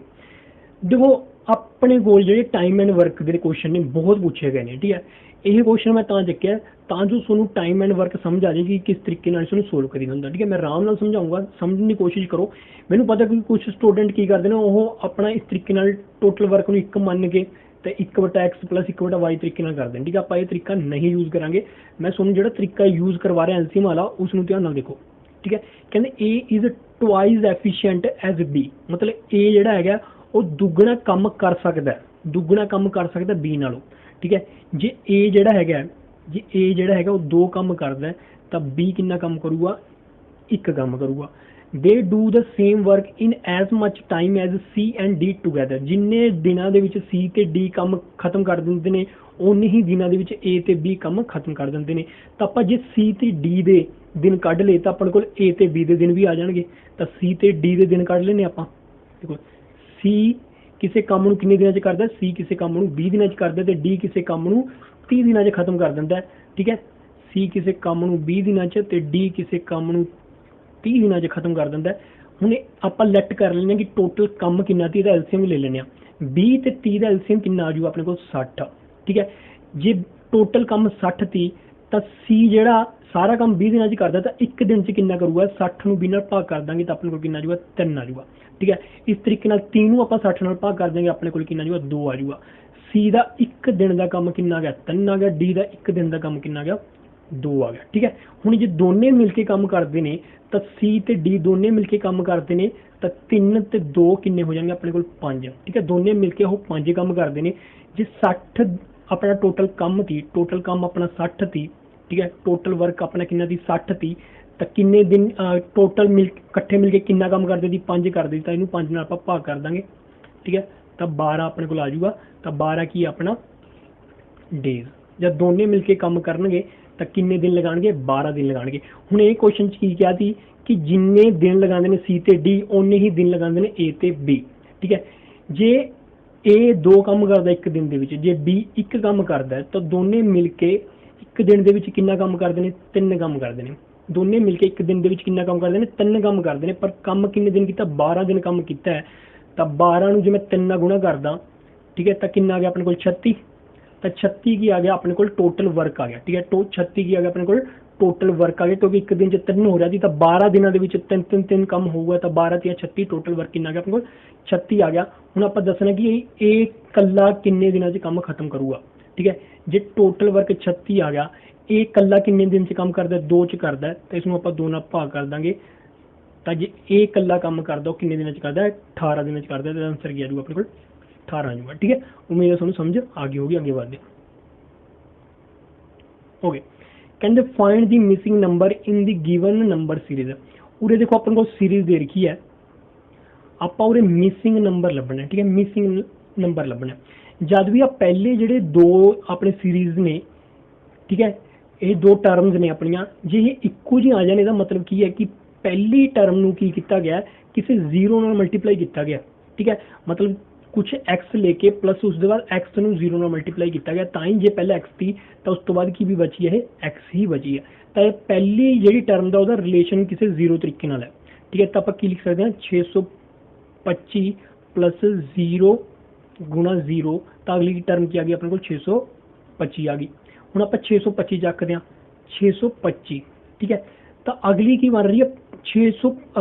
ਦੇਖੋ ਆਪਣੇ ਕੋਲ ਜਿਹੜੇ ਟਾਈਮ ਐਂਡ ਵਰਕ ਦੇ ਕੁਐਸਚਨ ਨੇ ਬਹੁਤ ਪੁੱਛੇ ਗਏ ਨੇ। ਠੀਕ ਹੈ, ਇਹ ਕੁਐਸਚਨ ਮੈਂ ਤਾਂ ਚੱਕਿਆ ਤਾਂ ਜੋ ਤੁਹਾਨੂੰ ਟਾਈਮ ਐਂਡ ਵਰਕ ਸਮਝ ਆ ਜਾਏ ਕਿ ਕਿਸ ਤਰੀਕੇ ਨਾਲ ਇਸਨੂੰ ਸੋਲਵ ਕਰੀਦਾ ਹੁੰਦਾ। ਠੀਕ ਹੈ, ਮੈਂ ਆਰਾਮ ਨਾਲ ਸਮਝਾਊਂਗਾ, ਸਮਝਣ ਦੀ ਕੋਸ਼ਿਸ਼ ਕਰੋ। ਮੈਨੂੰ ਪਤਾ ਕਿ ਕੁਝ ਸਟੂਡੈਂਟ ਕੀ ਕਰਦੇ ਨੇ, ਉਹ ਆਪਣਾ ਇਸ ਤਰੀਕੇ ਨਾਲ ਟੋਟਲ ਵਰਕ ਨੂੰ ਇੱਕ ਮੰਨ ਕੇ ਤੇ 1/x + 1/y ਤਰੀਕੇ ਨਾਲ ਕਰਦੇ ਨੇ। ਠੀਕ ਹੈ, ਆਪਾਂ ਇਹ ਤਰੀਕਾ ਨਹੀਂ ਯੂਜ਼ ਕਰਾਂਗੇ। ਮੈਂ ਤੁਹਾਨੂੰ ਜਿਹੜਾ ਤਰੀਕਾ ਯੂਜ਼ ਕਰਵਾ ਰਿਹਾ ਐਲਸੀਐਮ ਵਾਲਾ ਉਸ ਨੂੰ ਧਿਆਨ ਨਾਲ ਦੇਖੋ। ਠੀਕ ਹੈ, ਕਹਿੰਦੇ A is twice efficient as B, ਮਤਲਬ A ਜਿਹੜਾ ਹੈਗਾ ਉਹ ਦੁੱਗਣਾ ਕੰਮ ਕਰ ਸਕਦਾ, ਦੁੱਗਣਾ ਕੰਮ ਕਰ ਸਕਦਾ B ਨਾਲੋਂ। ਠੀਕ ਹੈ, ਜੇ A ਜਿਹੜਾ ਹੈਗਾ ਉਹ 2 ਕੰਮ ਕਰਦਾ ਤਾਂ B ਕਿੰਨਾ ਕੰਮ ਕਰੂਗਾ, 1 ਕੰਮ ਕਰੂਗਾ। ਦੇ do the same work in as much time as C and D together. ਜਿੰਨੇ ਦਿਨਾਂ ਦੇ ਵਿੱਚ C ਤੇ D ਕੰਮ ਖਤਮ ਕਰ ਦਿੰਦੇ ਨੇ ਉਨੇ ਹੀ ਦਿਨਾਂ ਦੇ ਵਿੱਚ A ਤੇ B ਕੰਮ ਖਤਮ ਕਰ ਦਿੰਦੇ ਨੇ। ਤਾਂ ਆਪਾਂ ਜੇ C ਤੇ D ਦੇ ਦਿਨ ਕੱਢ ਲਏ ਤਾਂ ਆਪਣੇ ਕੋਲ A ਤੇ B ਦੇ ਦਿਨ ਵੀ ਆ ਜਾਣਗੇ। ਤਾਂ C ਤੇ D ਦੇ ਦਿਨ ਕੱਢ ਲੈਣੇ ਆਪਾਂ। ਦੇਖੋ C ਕਿਸੇ ਕੰਮ ਨੂੰ ਕਿੰਨੇ ਦਿਨਾਂ 'ਚ ਕਰਦਾ, C ਕਿਸੇ ਕੰਮ ਨੂੰ 20 ਦਿਨਾਂ 'ਚ ਕਰਦਾ ਤੇ D ਕਿਸੇ ਕੰਮ ਨੂੰ 30 ਦਿਨਾਂ 'ਚ ਖਤਮ ਕਰ ਦਿੰਦਾ। ਠੀਕ ਹੈ, C ਕਿਸੇ ਕੰਮ ਨੂੰ 20 ਦਿਨਾਂ 'ਚ ਤੇ D ਕਿਸੇ ਕੰਮ ਨੂੰ 30 ਦਿਨਾਂ 'ਚ ਖਤਮ ਕਰ ਦਿੰਦਾ। ਹੁਣ ਆਪਾਂ ਲੈਟ ਕਰ ਲੈਂਦੇ ਹਾਂ ਕਿ ਟੋਟਲ ਕੰਮ ਕਿੰਨਾ ਤੀ, ਇਹਦਾ ਐਲਸੀਐਮ ਲੈ ਲੈਂਦੇ ਹਾਂ। 20 ਤੇ 30 ਦਾ ਐਲਸੀਐਮ ਕਿੰਨਾ ਆ ਜੂਗਾ ਆਪਣੇ ਕੋਲ 60। ਠੀਕ ਹੈ, ਜੇ ਟੋਟਲ ਕੰਮ 60 ਤੀ ਤਾਂ C ਜਿਹੜਾ ਸਾਰਾ ਕੰਮ 20 ਦਿਨਾਂ 'ਚ ਕਰਦਾ ਤਾਂ ਇੱਕ ਦਿਨ 'ਚ ਕਿੰਨਾ ਕਰੂਗਾ, 60 ਨੂੰ 20 ਨਾਲ ਭਾਗ ਕਰ ਦਾਂਗੇ ਤਾਂ ਆਪਣੇ ਕੋਲ ਕਿੰਨਾ ਆ ਜੂਗਾ 3 ਆ ਜੂਗਾ। ਠੀਕ ਹੈ, ਇਸ ਤਰੀਕੇ ਨਾਲ 3 ਨੂੰ ਆਪਾਂ 60 ਨਾਲ ਭਾਗ ਕਰ ਦਾਂਗੇ ਆਪਣੇ ਕੋਲ ਕਿੰਨਾ ਆ ਜੂਗਾ 2 ਆ ਜੂਗਾ। C ਦਾ ਇੱਕ ਦਿਨ ਦਾ ਕੰਮ ਕਿੰਨਾ ਆ ਗਿਆ 3 ਆ ਗਿਆ। D ਦਾ ਇੱਕ ਦਿਨ ਦਾ ਕੰਮ ਕਿੰਨਾ ਆ ਗਿਆ 2 ਆ ਗਿਆ। ਠੀਕ ਹੈ, ਹੁਣ ਜੇ ਦੋਨੇ ਮਿਲ ਕੇ ਕੰਮ ਕਰਦੇ ਨੇ ਤਾਂ C ਤੇ D ਦੋਨੇ ਮਿਲ ਕੇ ਕੰਮ ਕਰਦੇ ਨੇ ਤਾਂ 3 ਤੇ 2 ਕਿੰਨੇ ਹੋ ਜਾਣਗੇ ਆਪਣੇ ਕੋਲ 5। ਠੀਕ ਹੈ, ਦੋਨੇ ਮਿਲ ਕੇ ਉਹ 5 ਕੰਮ ਕਰਦੇ ਨੇ। ਜੇ 60 ਆਪਣਾ ਟੋਟਲ ਕੰਮ ਤੀ, ਟੋਟਲ ਕੰਮ ਆਪਣਾ 60 ਤੀ। ਠੀਕ ਹੈ, ਟੋਟਲ ਵਰਕ ਆਪਣਾ ਕਿੰਨਾ ਦੀ 60 ਤੀ ਤਾਂ ਕਿੰਨੇ ਦਿਨ ਟੋਟਲ ਇਕੱਠੇ ਮਿਲ ਕੇ ਕਿੰਨਾ ਕੰਮ ਕਰਦੇ ਦੀ 5 ਕਰਦੇ ਤਾਂ ਇਹਨੂੰ 5 ਨਾਲ ਆਪਾਂ ਭਾਗ ਕਰ ਦਾਂਗੇ। ਠੀਕ ਹੈ, ਤਾਂ 12 ਆਪਣੇ ਕੋਲ ਆ ਜਾਊਗਾ। ਤਾਂ 12 ਕੀ ਆਪਣਾ ਡੇਜ਼। ਜਦ ਦੋਨੇ ਮਿਲ ਕੇ ਕੰਮ ਕਰਨਗੇ ਤਾਂ ਕਿੰਨੇ ਦਿਨ ਲਗਾਣਗੇ 12 ਦਿਨ ਲਗਾਣਗੇ। ਹੁਣ ਇਹ ਕੁਐਸਚਨ 'ਚ ਕੀ ਕਿਹਾ ਸੀ ਕਿ ਜਿੰਨੇ ਦਿਨ ਲਗਾਉਂਦੇ ਨੇ C ਤੇ D ਓਨੇ ਹੀ ਦਿਨ ਲਗਾਉਂਦੇ ਨੇ A ਤੇ B। ਠੀਕ ਹੈ, ਜੇ A 2 ਕੰਮ ਕਰਦਾ ਇੱਕ ਦਿਨ ਦੇ ਵਿੱਚ, ਜੇ B 1 ਕੰਮ ਕਰਦਾ ਤਾਂ ਦੋਨੇ ਮਿਲ ਕੇ ਇੱਕ ਦਿਨ ਦੇ ਵਿੱਚ ਕਿੰਨਾ ਕੰਮ ਕਰਦੇ ਨੇ 3 ਕੰਮ ਕਰਦੇ ਨੇ। ਦੋਨੇ ਮਿਲ ਕੇ ਇੱਕ ਦਿਨ ਦੇ ਵਿੱਚ ਕਿੰਨਾ ਕੰਮ ਕਰਦੇ ਨੇ 3 ਕੰਮ ਕਰਦੇ ਨੇ। ਪਰ ਕੰਮ ਕਿੰਨੇ ਦਿਨ ਕੀਤਾ 12 ਦਿਨ ਕੰਮ ਕੀਤਾ ਹੈ। ਤਾਂ 12 ਨੂੰ ਜੇ ਮੈਂ 3 ਨਾਲ ਗੁਣਾ ਕਰਦਾ, ਠੀਕ ਹੈ, ਤਾਂ ਕਿੰਨਾ ਆ ਗਿਆ ਆਪਣੇ ਕੋਲ 36। ਤਾਂ 36 ਕੀ ਆ ਗਿਆ ਆਪਣੇ ਕੋਲ ਟੋਟਲ ਵਰਕ ਆ ਗਿਆ। ਠੀਕ ਹੈ, 36 ਕੀ ਆ ਗਿਆ ਆਪਣੇ ਕੋਲ ਟੋਟਲ ਵਰਕ ਆ ਗਿਆ, ਕਿਉਂਕਿ ਇੱਕ ਦਿਨ 'ਚ 3 ਹੋ ਰਿਹਾ ਸੀ ਤਾਂ 12 ਦਿਨਾਂ ਦੇ ਵਿੱਚ 3 ਕੰਮ ਹੋਊਗਾ ਤਾਂ 12 ਤੇ 36 ਟੋਟਲ ਵਰਕ ਕਿੰਨਾ ਆ ਗਿਆ ਆਪਣੇ ਕੋਲ 36 ਆ ਗਿਆ। ਹੁਣ ਆਪਾਂ ਦੱਸਣਾ ਕਿ ਇਹ ਇਕੱਲਾ ਕਿੰਨੇ ਦਿਨਾਂ 'ਚ ਕੰਮ ਖਤਮ ਕਰੂਗਾ। ਠੀਕ ਹੈ, ਜੇ ਟੋਟਲ ਵਰਕ 36 ਆ ਗਿਆ, ਇਹ ਇਕੱਲਾ ਕਿੰਨੇ ਦਿਨ 'ਚ ਕੰਮ ਕਰਦਾ 2 'ਚ ਕਰਦਾ ਤਾਂ ਇਸਨੂੰ ਆਪਾਂ 2 ਨਾਲ ਭਾਗ ਕਰ ਦਾਂਗੇ। ਤਾਂ ਜੇ ਇਹ ਇਕੱਲਾ ਕੰਮ ਕਰਦਾ ਉਹ ਕਿੰਨੇ ਦਿਨਾਂ 'ਚ ਕਰਦਾ 18 ਦਿਨਾਂ 'ਚ ਕਰਦਾ ਤਾਂ ਆਨਸਰ ਕੀ ਆ ਜਾਊਗਾ ਆਪਣੇ ਕੋਲ 18 ਆ ਜਾਊਗਾ। ਠੀਕ ਹੈ, ਉਮੀਦ ਹੈ ਤੁਹਾਨੂੰ ਸਮਝ ਆ ਗਈ ਹੋਗੀ। ਅੱਗੇ ਵਧਦੇ ਓਕੇ। ਕਹਿੰਦੇ find the missing number in the given number series. ਉਰੇ ਦੇਖੋ ਆਪਣੇ ਕੋਲ ਸੀਰੀਜ਼ ਦੇ ਰੱਖੀ ਹੈ, ਆਪਾਂ ਉਰੇ ਮਿਸਿੰਗ ਨੰਬਰ ਲੱਭਣਾ। ਠੀਕ ਹੈ, ਮਿਸਿੰਗ ਨੰਬਰ ਲੱਭਣਾ। ਜਦ ਵੀ ਆ ਪਹਿਲੇ ਜਿਹੜੇ 2 ਆਪਣੇ ਸੀਰੀਜ਼ ਨੇ, ਠੀਕ ਹੈ, ਇਹ 2 ਟਰਮਸ ਨੇ ਆਪਣੀਆਂ, ਜੇ ਇਹ ਇੱਕੋ ਜਿਹੀ ਆ ਜਾਣ ਇਹਦਾ ਮਤਲਬ ਕੀ ਹੈ ਕਿ ਪਹਿਲੀ ਟਰਮ ਨੂੰ ਕੀ ਕੀਤਾ ਗਿਆ ਕਿਸੇ 0 ਨਾਲ ਮਲਟੀਪਲਾਈ ਕੀਤਾ ਗਿਆ। ਠੀਕ ਹੈ, ਮਤਲਬ ਕੁਛ x ਲੈ ਕੇ ਪਲੱਸ ਉਸ ਦੇ ਬਾਅਦ x ਨੂੰ 0 ਨਾਲ ਮਲਟੀਪਲਾਈ ਕੀਤਾ ਗਿਆ, ਤਾਂ ਹੀ ਜੇ ਪਹਿਲਾਂ x ਸੀ ਤਾਂ ਉਸ ਤੋਂ ਬਾਅਦ ਕੀ ਵੀ ਬਚੀ ਹੈ ਇਹ x ਹੀ ਬਚੀ ਹੈ। ਤਾਂ ਇਹ ਪਹਿਲੀ ਜਿਹੜੀ ਟਰਮ ਦਾ ਉਹਦਾ ਰਿਲੇਸ਼ਨ ਕਿਸੇ 0 ਤਰੀਕੇ ਨਾਲ ਹੈ। ਠੀਕ ਹੈ, ਤਾਂ ਆਪਾਂ ਕੀ ਲਿਖ ਸਕਦੇ ਹਾਂ 625 ਪਲੱਸ 0 ਗੁਣਾ 0 ਤਾਂ ਅਗਲੀ ਟਰਮ ਕੀ ਆ ਗਈ ਆਪਣੇ ਕੋਲ 625 ਆ ਗਈ। ਹੁਣ ਆਪਾਂ 625 ਚੱਕਦੇ ਹਾਂ 625। ਠੀਕ ਹੈ, ਤਾਂ ਅਗਲੀ ਕੀ ਬਣ ਰਹੀ ਹੈ 600,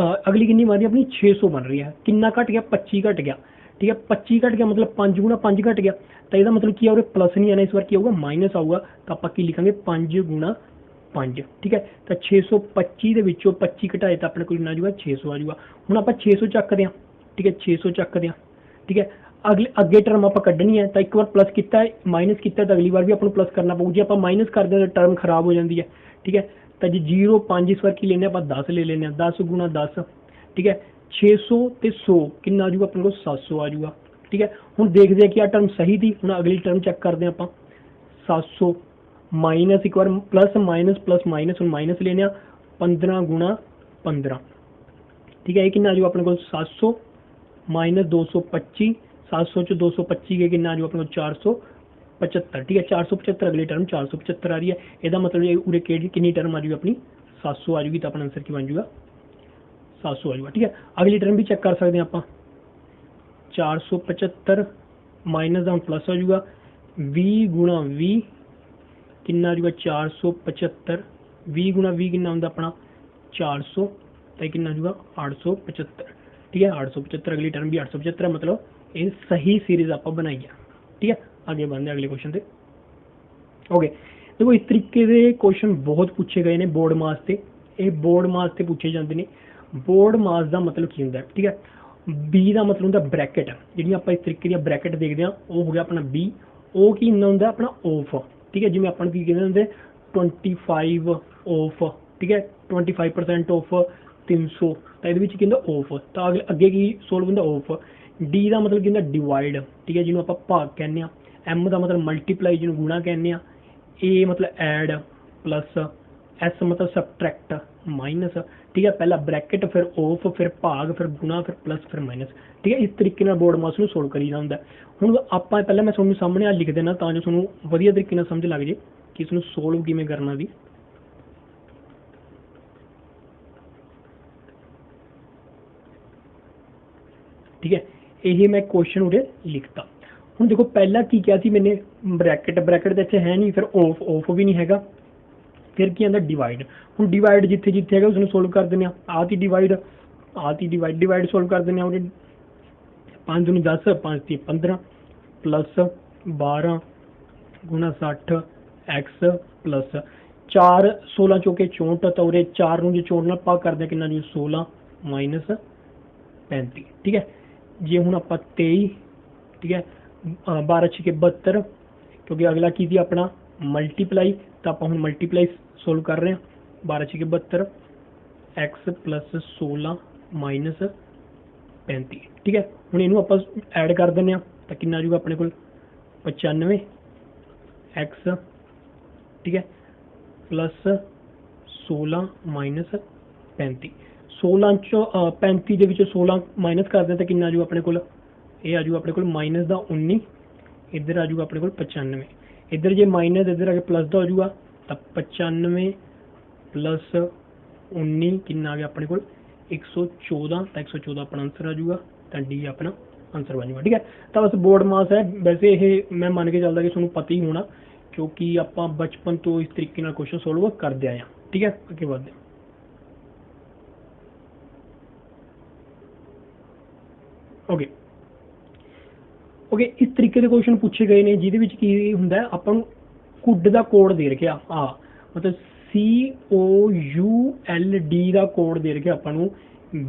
ਅਗਲੀ ਕਿੰਨੀ ਬਣ ਰਹੀ ਹੈ ਆਪਣੀ 600 ਬਣ ਰਹੀ ਹੈ। ਕਿੰਨਾ ਘਟ ਗਿਆ 25 ਘਟ ਗਿਆ। ਠੀਕ ਹੈ, 25 ਘਟ ਗਿਆ ਮਤਲਬ 5 ਗੁਣਾ 5 ਘਟ ਗਿਆ। ਤਾਂ ਇਹਦਾ ਮਤਲਬ ਕੀ ਆ, ਉਰੇ ਪਲੱਸ ਨਹੀਂ ਆਣਾ, ਇਸ ਵਾਰ ਕੀ ਆਊਗਾ ਮਾਈਨਸ ਆਊਗਾ। ਤਾਂ ਆਪਾਂ ਕੀ ਲਿਖਾਂਗੇ 5 ਗੁਣਾ 5। ਠੀਕ ਹੈ, ਤਾਂ 625 ਦੇ ਵਿੱਚੋਂ 25 ਘਟਾਏ ਤਾਂ ਆਪਣੇ ਕੋਲ ਕਿੰਨਾ ਆ ਜਾਊਗਾ 600 ਆ ਜਾਊਗਾ। ਹੁਣ ਆਪਾਂ 600 ਚੱਕਦੇ ਹਾਂ। ਠੀਕ ਹੈ, 600 ਚੱਕਦੇ ਹਾਂ। ਠੀਕ ਹੈ, ਅੱਗੇ ਟਰਮ ਆਪਾਂ ਕੱਢਣੀ ਹੈ ਤਾਂ ਇੱਕ ਵਾਰ ਪਲੱਸ ਕੀਤਾ ਮਾਈਨਸ ਕੀਤਾ ਤਾਂ ਅਗਲੀ ਵਾਰ ਵੀ ਆਪਾਂ ਨੂੰ ਪਲੱਸ ਕਰਨਾ ਪਊ। ਜੇ ਆਪਾਂ ਮਾਈਨਸ ਕਰਦੇ ਹਾਂ ਤਾਂ ਟਰਮ ਖਰਾਬ ਹੋ ਜਾਂਦੀ ਹੈ। ठीक है। तो जी 0 5 इस बार की लेने आप 10 ले लेने 10 गुणा 10, ठीक है। 600 ਤੇ 100 कितना आ जाऊगा अपने को 700 आ जाऊगा, ठीक है। ਹੁਣ देखते हैं कि टर्म सही थी। ਹੁਣ अगली टर्म चेक करते हैं आप 700 माइनस एक बार प्लस माइनस हम माइनस लेने 15 गुणा 15, ठीक है। ये कितना आ जाऊगा अपने को 700 माइनस 225, 700 ਚ 225 के कितना आ जाऊगा अपने को 475, ठीक है। 475 अगली टर्म 475 आ रही है। ਇਹਦਾ मतलब ये उरे कितनी टर्म आ जाएगी अपनी 700 आ जाएगी। तो अपना आंसर की बन जाएगा 700 आ जाएगा, ठीक है। अगली टर्म भी चेक कर सकते हैं आप 475 माइनस का प्लस आ जाएगा 20 गुणा 20 कितना आ जाएगा 475, 20 गुणा 20 कितना होंगे अपना 400, तो कितना आ जाएगा 875, ठीक है। 875 अगली टर्म भी 875 मतलब ये सही सीरीज आप बनाई है, ठीक है। आगे बढ़ते अगले क्वेश्चन से। ओके देखो इस तरीके के क्वेश्चन बहुत पूछे गए हैं बोर्ड मास से। ये बोर्ड मास से पूछे जाते हैं। बोर्ड मास का मतलब की होंगे, ठीक है। बी का मतलब होंगे ब्रैकेट, जी आप इस तरीके की ब्रैकेट देखते हैं वो हो गया अपना बी। ओ की होंगे अपना ऑफ, ठीक है। जिमें अपन की कहते होंगे 25 ऑफ, ठीक है। 25% ऑफ 300 तो ये कहते ऑफ। तो अगे की सोल्व होंगे ऑफ। डी का मतलब कहते डिवाइड, ठीक है, जिन्होंने आप भाग कहने। एम का मतलब मल्टीप्लाई जिन्होंने गुणा कहने। ए मतलब ऐड प्लस, एस मतलब सबट्रैक्ट माइनस, ठीक है। पहला ब्रैकेट फिर ऑफ फिर भाग फिर गुणा फिर प्लस फिर माइनस, ठीक है। इस तरीके बोर्ड मास को सोल्व करी जाता है। हुण आप पहले मैं तुहानूं सामने आ लिख देना तां जो तुहानूं वधिया तरीके नाल समझ लग जाए कि इसनूं सोल्व किवें करना दी। ठीक है, यही मैं क्वेश्चन उरे लिखता। हुण देखो पहला की क्या थी मैंने ब्रैकेट, ब्रैकेट तो इत्थे है नहीं, फिर ऑफ, ऑफ भी नहीं हैगा, फिर की आंदा डिवाइड। हुण डिवाइड जिथे जिथे हैगा उसनूं सोल्व कर देने आ ती डिवाइड, आ ती डिवाइड, डिवाइड सोल्व कर देने उरे 5 दूनी 10 5 ती 15 प्लस 12 गुणा 60 एक्स प्लस 4 16 चौके 64 तो उरे 4 नूं जे जोड़ना भाग करदे कितना जी 16 माइनस 35, ठीक है। जे हुण आपां 23, ठीक है, 12 छिके 72 क्योंकि अगला की थी अपना मल्टीप्लाई, तो आप मल्टीप्लाई सोल्व कर रहे हैं 12 छिके 72 एक्स प्लस 16 माइनस 35, ठीक है। हुण इनू आप ऐड कर दें तो कितना आ जाऊगा अपने को 95 एक्स, ठीक है, प्लस 16 माइनस 35। 16 चो 35 के विचों 16 माइनस कर दें तो कितना आ जाऊगा अपने को, ये आ जाऊगा अपने को माइनस का 19, इधर आ जाऊगा अपने को 95, इधर जो माइनस इधर आगे प्लस का हो जाऊगा तो 95 प्लस 19 कितना आ गया अपने को 114, तो 114 अपना आंसर आ जाऊगा, तो डी अपना आंसर बन जाएगा, ठीक है। तो बस बोर्ड मास है, वैसे ये मैं मान के चलता कि तुहानूं पता ही होना क्योंकि आप बचपन तो इस तरीके क्वेश्चन सोल्व करते आए हैं, ठीक है। अगे बढ़ते ओके ओके इस तरीके के क्वेश्चन पूछे गए हैं जिहदे विच की हुंदा आपां नूं कुड का कोड दे रखा आ मतलब COULD का कोड दे रखा आपां नूं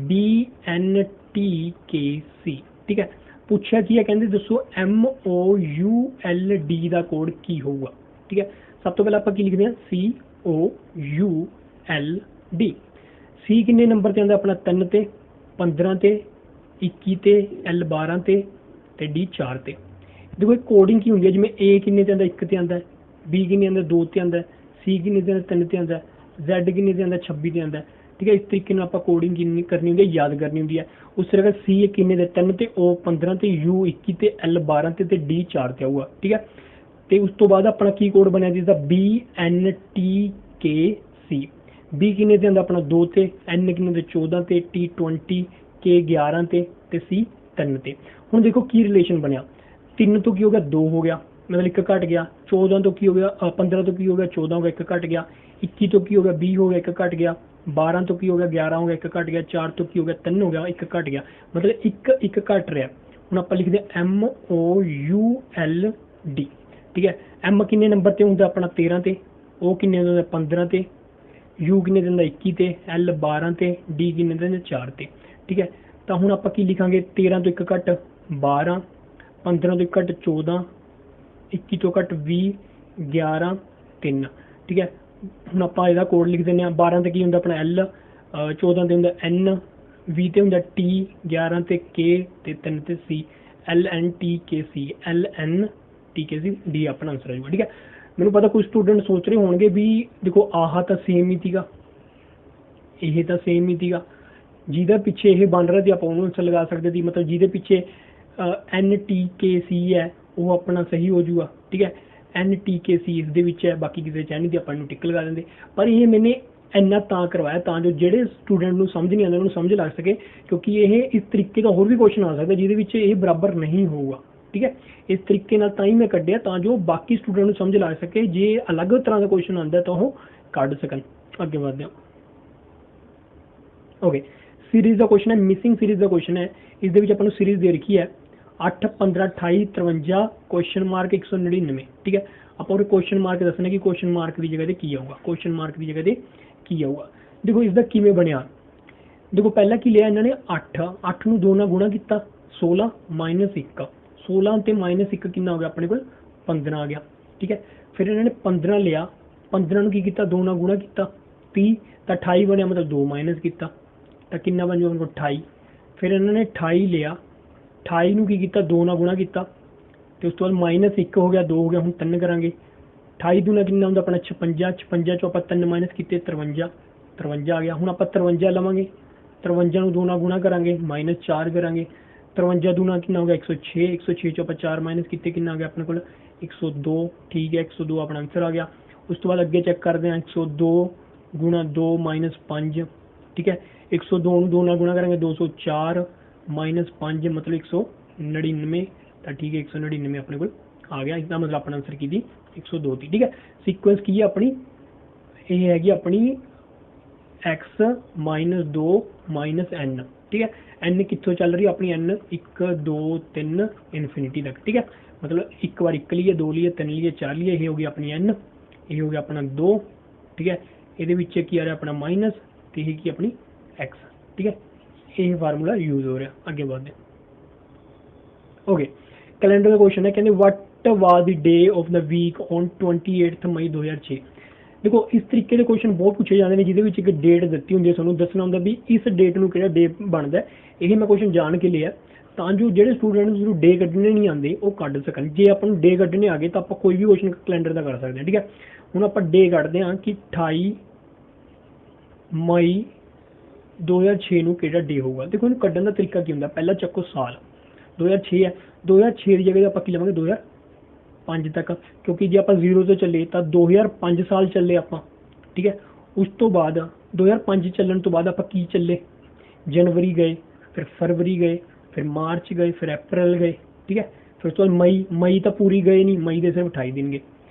BNTKC, ठीक है। पूछा की है कहंदे दसो MOULD का कोड की होगा, ठीक है। सब तो पहले आप की लिखते हैं COULD। सी किन्ने नंबर ते आंदा अपना 3 ते 15 ते 21 ते L 12 ते डी 4 ते। देखो कोडिंग की होंगी है जिमें ए किन्ने ते आंदा 1 ते आंदा है, बी किन्ने आंदा 2 ते आंदा है, सी किन्ने ते आंदा 3 ते आंदा है, Z किन्ने ते आंदा 26 ते आंदा है, ठीक है। इस तरीके नाल आपां कोडिंग किन्नी करनी होंदी है, याद करनी होंदी है। उस तरह सी किन्ने ते 3 ते, ओ 15 ते, U 21 ते, L 12 ते डी 4 ते आऊगा, ठीक है। तो उस तो बाद अपना की कोड बनया जिसका BNTKC। बी किन्ने ते आंदा अपना 2 ते, N किन्ने ते 14 ते, T 20, K 11 ते सी 3 ते। हुण देखो की रिलेशन बनया 3 तो की हो गया 2 हो गया मतलब 1 घट गया, 14 तो की हो गया 15 तो की हो गया 14 हो गया 1 घट गया, 21 तो की हो गया 20 हो गया 1 घट गया, 12 तो की हो गया 11 हो गया 1 घट गया, 4 तो की हो गया 3 हो गया 1 घट गया, मतलब 1 घट रहा। हुण आपां लिखदे MOULD, ठीक है। एम किन्ने नंबर ते हुंदा अपना 13 ते, ओ किन्ने हुंदा 15 ते, यू किन्ने हुंदा 21 ते, L 12 ते, डी किन्ने हुंदा 4 ते, ठीक है। तो हुण आपां की लिखांगे 13 तो 1 घट 12, 15 तो 1 घट 14, 21 तो घट 20, 11 3, ठीक है। ਹੁਣ ਆਪਾਂ ਇਹਦਾ ਕੋਡ ਲਿਖ ਦਿੰਦੇ ਹਾਂ। 12 ਤੇ ਕੀ ਹੁੰਦਾ ਆਪਣਾ L, 14 ਤੇ ਹੁੰਦਾ N, 20 ਤੇ ਹੁੰਦਾ T, 11 ਤੇ K ਤੇ 3 ਤੇ C, LNTKC, LNTKC D ਆਪਣਾ ਆਨਸਰ ਆ ਜਾਊਗਾ। ਠੀਕ ਹੈ, ਮੈਨੂੰ ਪਤਾ ਕੁਝ ਸਟੂਡੈਂਟ ਸੋਚ ਰਹੇ ਹੋਣਗੇ ਵੀ ਦੇਖੋ ਆਹ ਤਾਂ ਸੇਮ ਹੀ ਸੀਗਾ, ਇਹ ਤਾਂ ਸੇਮ ਹੀ ਸੀਗਾ, ਜਿਹਦੇ ਪਿੱਛੇ ਇਹ ਬਣ ਰਿਹਾ ਸੀ ਆਪਾਂ ਉਹਨੂੰ ਆਨਸਰ ਲਗਾ ਸਕਦੇ ਸੀ, ਮਤਲਬ ਜਿਹਦੇ ਪਿੱਛੇ NTKC ਹੈ ਉਹ ਆਪਣਾ ਸਹੀ ਹੋ ਜਾਊਗਾ। ਠੀਕ ਹੈ, NTKC ਇਸ ਦੇ ਵਿੱਚ ਹੈ, ਬਾਕੀ ਕਿਸੇ ਚ ਨਹੀਂ, ਤੇ ਆਪਾਂ ਇਹਨੂੰ ਟਿਕ ਲਗਾ ਦਿੰਦੇ। ਪਰ ਇਹ ਮੈंने ਇੰਨਾ ਤਾਂ ਕਰਵਾਇਆ ਤਾਂ ਜੋ ਜਿਹੜੇ ਸਟੂਡੈਂਟ ਨੂੰ ਸਮਝ ਨਹੀਂ ਆਉਂਦਾ ਉਹਨੂੰ ਸਮਝ ਲੱਗ ਸਕੇ, ਕਿਉਂਕਿ ਇਹ ਇਸ ਤਰੀਕੇ ਦਾ ਹੋਰ ਵੀ ਕੁਐਸਚਨ ਆ ਸਕਦਾ ਜਿਹਦੇ ਵਿੱਚ ਇਹ ਬਰਾਬਰ ਨਹੀਂ ਹੋਊਗਾ। ਠੀਕ ਹੈ, ਇਸ ਤਰੀਕੇ ਨਾਲ ਤਾਂ ਹੀ ਮੈਂ ਕੱਢਿਆ ਤਾਂ ਜੋ ਬਾਕੀ ਸਟੂਡੈਂਟ ਨੂੰ ਸਮਝ ਲੱਗ ਸਕੇ, ਜੇ ਅਲੱਗ ਤਰ੍ਹਾਂ ਦਾ ਕੁਐਸਚਨ ਆਉਂਦਾ ਤਾਂ ਉਹ ਕੱਢ ਸਕਣ। ਅੱਗੇ ਵਧਦੇ ਹਾਂ। ਓਕੇ, ਸੀਰੀਜ਼ ਦਾ ਕੁਐਸਚਨ ਹੈ, ਮਿਸਿੰਗ ਸੀਰੀਜ਼ ਦਾ ਕੁਐਸਚਨ ਹੈ। ਇਸ ਦੇ ਵਿੱਚ ਆਪਾਂ ਨੂੰ ਸੀਰੀਜ਼ ਦੇ ਰੱਖੀ ਹੈ 8, 15, 28, 53, ਕੁਐਸਚਨ ਮਾਰਕ 199। ਠੀਕ ਹੈ, ਆਪਾਂ ਉਹ ਕੁਐਸਚਨ ਮਾਰਕ ਦੱਸਣਾ ਕਿ ਕੁਐਸਚਨ ਮਾਰਕ ਦੀ ਜਗ੍ਹਾ ਤੇ ਕੀ ਆਊਗਾ, ਕੁਐਸਚਨ ਮਾਰਕ ਦੀ ਜਗ੍ਹਾ ਤੇ ਕੀ ਆਊਗਾ। ਦੇਖੋ ਇਸ ਦਾ ਕਿਵੇਂ ਬਣਿਆ, ਦੇਖੋ ਪਹਿਲਾਂ ਕੀ ਲਿਆ ਇਹਨਾਂ ਨੇ 8 ਨੂੰ 2 ਨਾਲ ਗੁਣਾ ਕੀਤਾ, 16 ਮਾਈਨਸ 1, 16 ਤੇ ਮਾਈਨਸ 1 ਕਿੰਨਾ ਹੋ ਗਿਆ ਆਪਣੇ ਕੋਲ 15 ਆ ਗਿਆ। ਠੀਕ ਹੈ, ਫਿਰ ਇਹਨਾਂ ਨੇ 15 ਲਿਆ, 15 ਨੂੰ ਕੀ ਕੀਤਾ 2 ਨਾਲ ਗੁਣਾ ਕੀਤਾ 30, ਤਾਂ 28 ਬਣਿਆ, ਮਤਲਬ 2 ਮਾਈਨਸ ਕੀਤਾ ਤਾਂ ਕਿੰਨਾ ਬਣ ਜਾਊਗਾ 28। ਫਿਰ ਇਹਨਾਂ ਨੇ 28 ਲਿਆ, 28 ਨੂੰ ਕੀ ਕੀਤਾ 2 ਨਾਲ ਗੁਣਾ ਕੀਤਾ ਤੇ ਉਸ ਤੋਂ ਬਾਅਦ ਮਾਈਨਸ 1 ਹੋ ਗਿਆ, 2 ਹੋ ਗਿਆ, ਹੁਣ 3 ਕਰਾਂਗੇ। 28 ਦੂਣਾ ਕਿੰਨਾ ਹੁੰਦਾ ਆਪਣਾ 56, 56 ਚੋਂ ਆਪਾਂ 3 ਮਾਈਨਸ ਕੀਤੇ 53, 53 ਆ ਗਿਆ। ਹੁਣ ਆਪਾਂ 53 ਲਵਾਂਗੇ, 53 ਨੂੰ 2 ਨਾਲ ਗੁਣਾ ਕਰਾਂਗੇ, ਮਾਈਨਸ 4 ਕਰਾਂਗੇ, 53 ਦੂਣਾ ਕਿੰਨਾ ਹੋ ਗਿਆ 106, 106 ਚੋਂ ਆਪਾਂ 4 ਮਾਈਨਸ ਕੀਤੇ ਕਿੰਨਾ ਆ ਗਿਆ ਆਪਣੇ ਕੋਲ 102। ਠੀਕ ਹੈ, 102 ਆਪਣਾ ਆਨਸਰ ਆ ਗਿਆ। ਉਸ ਤੋਂ ਬਾਅਦ ਅੱਗੇ ਚੈੱਕ ਕਰਦੇ ਹਾਂ 102 ਗੁਣਾ 2 ਮਾਈਨਸ 5। ਠੀਕ ਹੈ, 102 ਨੂੰ 2 ਨਾਲ ਗੁਣਾ ਕਰਾਂਗੇ 204 ਮਾਈਨਸ 5 ਮਤਲਬ 199। ਤਾਂ ਠੀਕ ਹੈ, 199 ਆਪਣੇ ਕੋਲ ਆ ਗਿਆ। ਇਸਦਾ ਮਤਲਬ ਆਪਣਾ ਆਨਸਰ ਕੀ ਦੀ 102 ਦੀ। ਠੀਕ ਹੈ, ਸੀਕੁਐਂਸ ਕੀ ਹੈ ਆਪਣੀ, ਇਹ ਹੈਗੀ ਆਪਣੀ x ਮਾਈਨਸ 2 ਮਾਈਨਸ n। ਠੀਕ ਹੈ, n ਕਿੱਥੋਂ ਚੱਲ ਰਹੀ ਆਪਣੀ n 1 2 3 ਇਨਫਿਨਿਟੀ ਤੱਕ। ਠੀਕ ਹੈ, ਮਤਲਬ ਇੱਕ ਵਾਰ 1 ਲਈਏ, 2 ਲਈਏ, 3 ਲਈਏ, 4 ਲਈਏ, ਇਹ ਹੋ ਗਈ ਆਪਣੀ n, ਇਹ ਹੋ ਗਿਆ ਆਪਣਾ 2। ਠੀਕ ਹੈ, ਇਹਦੇ ਵਿੱਚ ਕੀ ਆ ਰਿਹਾ ਆਪਣਾ ਮਾਈਨਸ ਤੇ ਇਹ ਕੀ ਆਪਣੀ x। ਠੀਕ ਹੈ, ਇਹ ਫਾਰਮੂਲਾ ਯੂਜ਼ ਹੋ ਰਿਹਾ। ਅੱਗੇ ਵਧਦੇ ਓਕੇ, ਕੈਲੰਡਰ ਦਾ ਕੁਐਸਚਨ ਹੈ, ਕਹਿੰਦੇ ਵਟ ਵਾਜ਼ ਦੀ ਡੇ ਆਫ ਦ ਵੀਕ ਔਨ 28 ਮਈ 2006। ਦੇਖੋ ਇਸ ਤਰੀਕੇ ਦੇ ਕੁਐਸਚਨ ਬਹੁਤ ਪੁੱਛੇ ਜਾਂਦੇ ਨੇ ਜਿਹਦੇ ਵਿੱਚ ਇੱਕ ਡੇਟ ਦਿੱਤੀ ਹੁੰਦੀ ਹੈ, ਤੁਹਾਨੂੰ ਦੱਸਣਾ ਹੁੰਦਾ ਵੀ ਇਸ ਡੇਟ ਨੂੰ ਕਿਹੜਾ ਡੇ ਬਣਦਾ। ਇਹ ਮੈਂ ਕੁਐਸਚਨ ਜਾਣ ਕੇ ਲਿਆ ਤਾਂ ਜੋ ਜਿਹੜੇ ਸਟੂਡੈਂਟ ਨੂੰ ਡੇ ਕੱਢਣੇ ਨਹੀਂ ਆਉਂਦੇ ਉਹ ਕੱਢ ਸਕਣ। ਜੇ ਆਪਾਂ ਨੂੰ ਡੇ ਕੱਢਣੇ ਆ ਗਏ ਤਾਂ ਆਪਾਂ ਕੋਈ ਵੀ ਕੁਐਸਚਨ ਕੈਲੰਡਰ ਦਾ ਕਰ ਸਕਦੇ ਹਾਂ। ਠੀਕ ਹੈ, ਹੁਣ ਆਪਾਂ ਡੇ ਕੱਢਦੇ ਹਾਂ ਕਿ 28 ਮਈ 2006 ਨੂੰ ਕਿਹੜਾ ਡੇ ਹੋਊਗਾ। ਦੇਖੋ ਇਹਨੂੰ ਕੱਢਣ ਦਾ ਤਰੀਕਾ ਕੀ ਹੁੰਦਾ, ਪਹਿਲਾਂ ਚੱਕੋ ਸਾਲ 2006 ਹੈ, 2006 ਦੀ ਜਗ੍ਹਾ ਆਪਾਂ ਕੀ ਲਵਾਂਗੇ 2005 ਤੱਕ, ਕਿਉਂਕਿ ਜੇ ਆਪਾਂ 0 ਤੋਂ ਚੱਲੇ ਤਾਂ 2005 ਸਾਲ ਚੱਲੇ ਆਪਾਂ। ਠੀਕ ਹੈ, ਉਸ ਤੋਂ ਬਾਅਦ 2005 ਚੱਲਣ ਤੋਂ ਬਾਅਦ ਆਪਾਂ ਕੀ ਚੱਲੇ, ਜਨਵਰੀ ਗਏ, ਫਿਰ ਫਰਵਰੀ ਗਏ, ਫਿਰ ਮਾਰਚ ਗਏ, ਫਿਰ ਅਪ੍ਰੈਲ ਗਏ। ਠੀਕ ਹੈ, ਫਿਰ ਉਸ ਤੋਂ ਬਾਅਦ ਮਈ ਤਾਂ ਪੂਰੀ ਗਏ ਨਹੀਂ, ਮਈ ਦੇ ਸਿਰਫ 28 ਦਿਨ ਗਏ।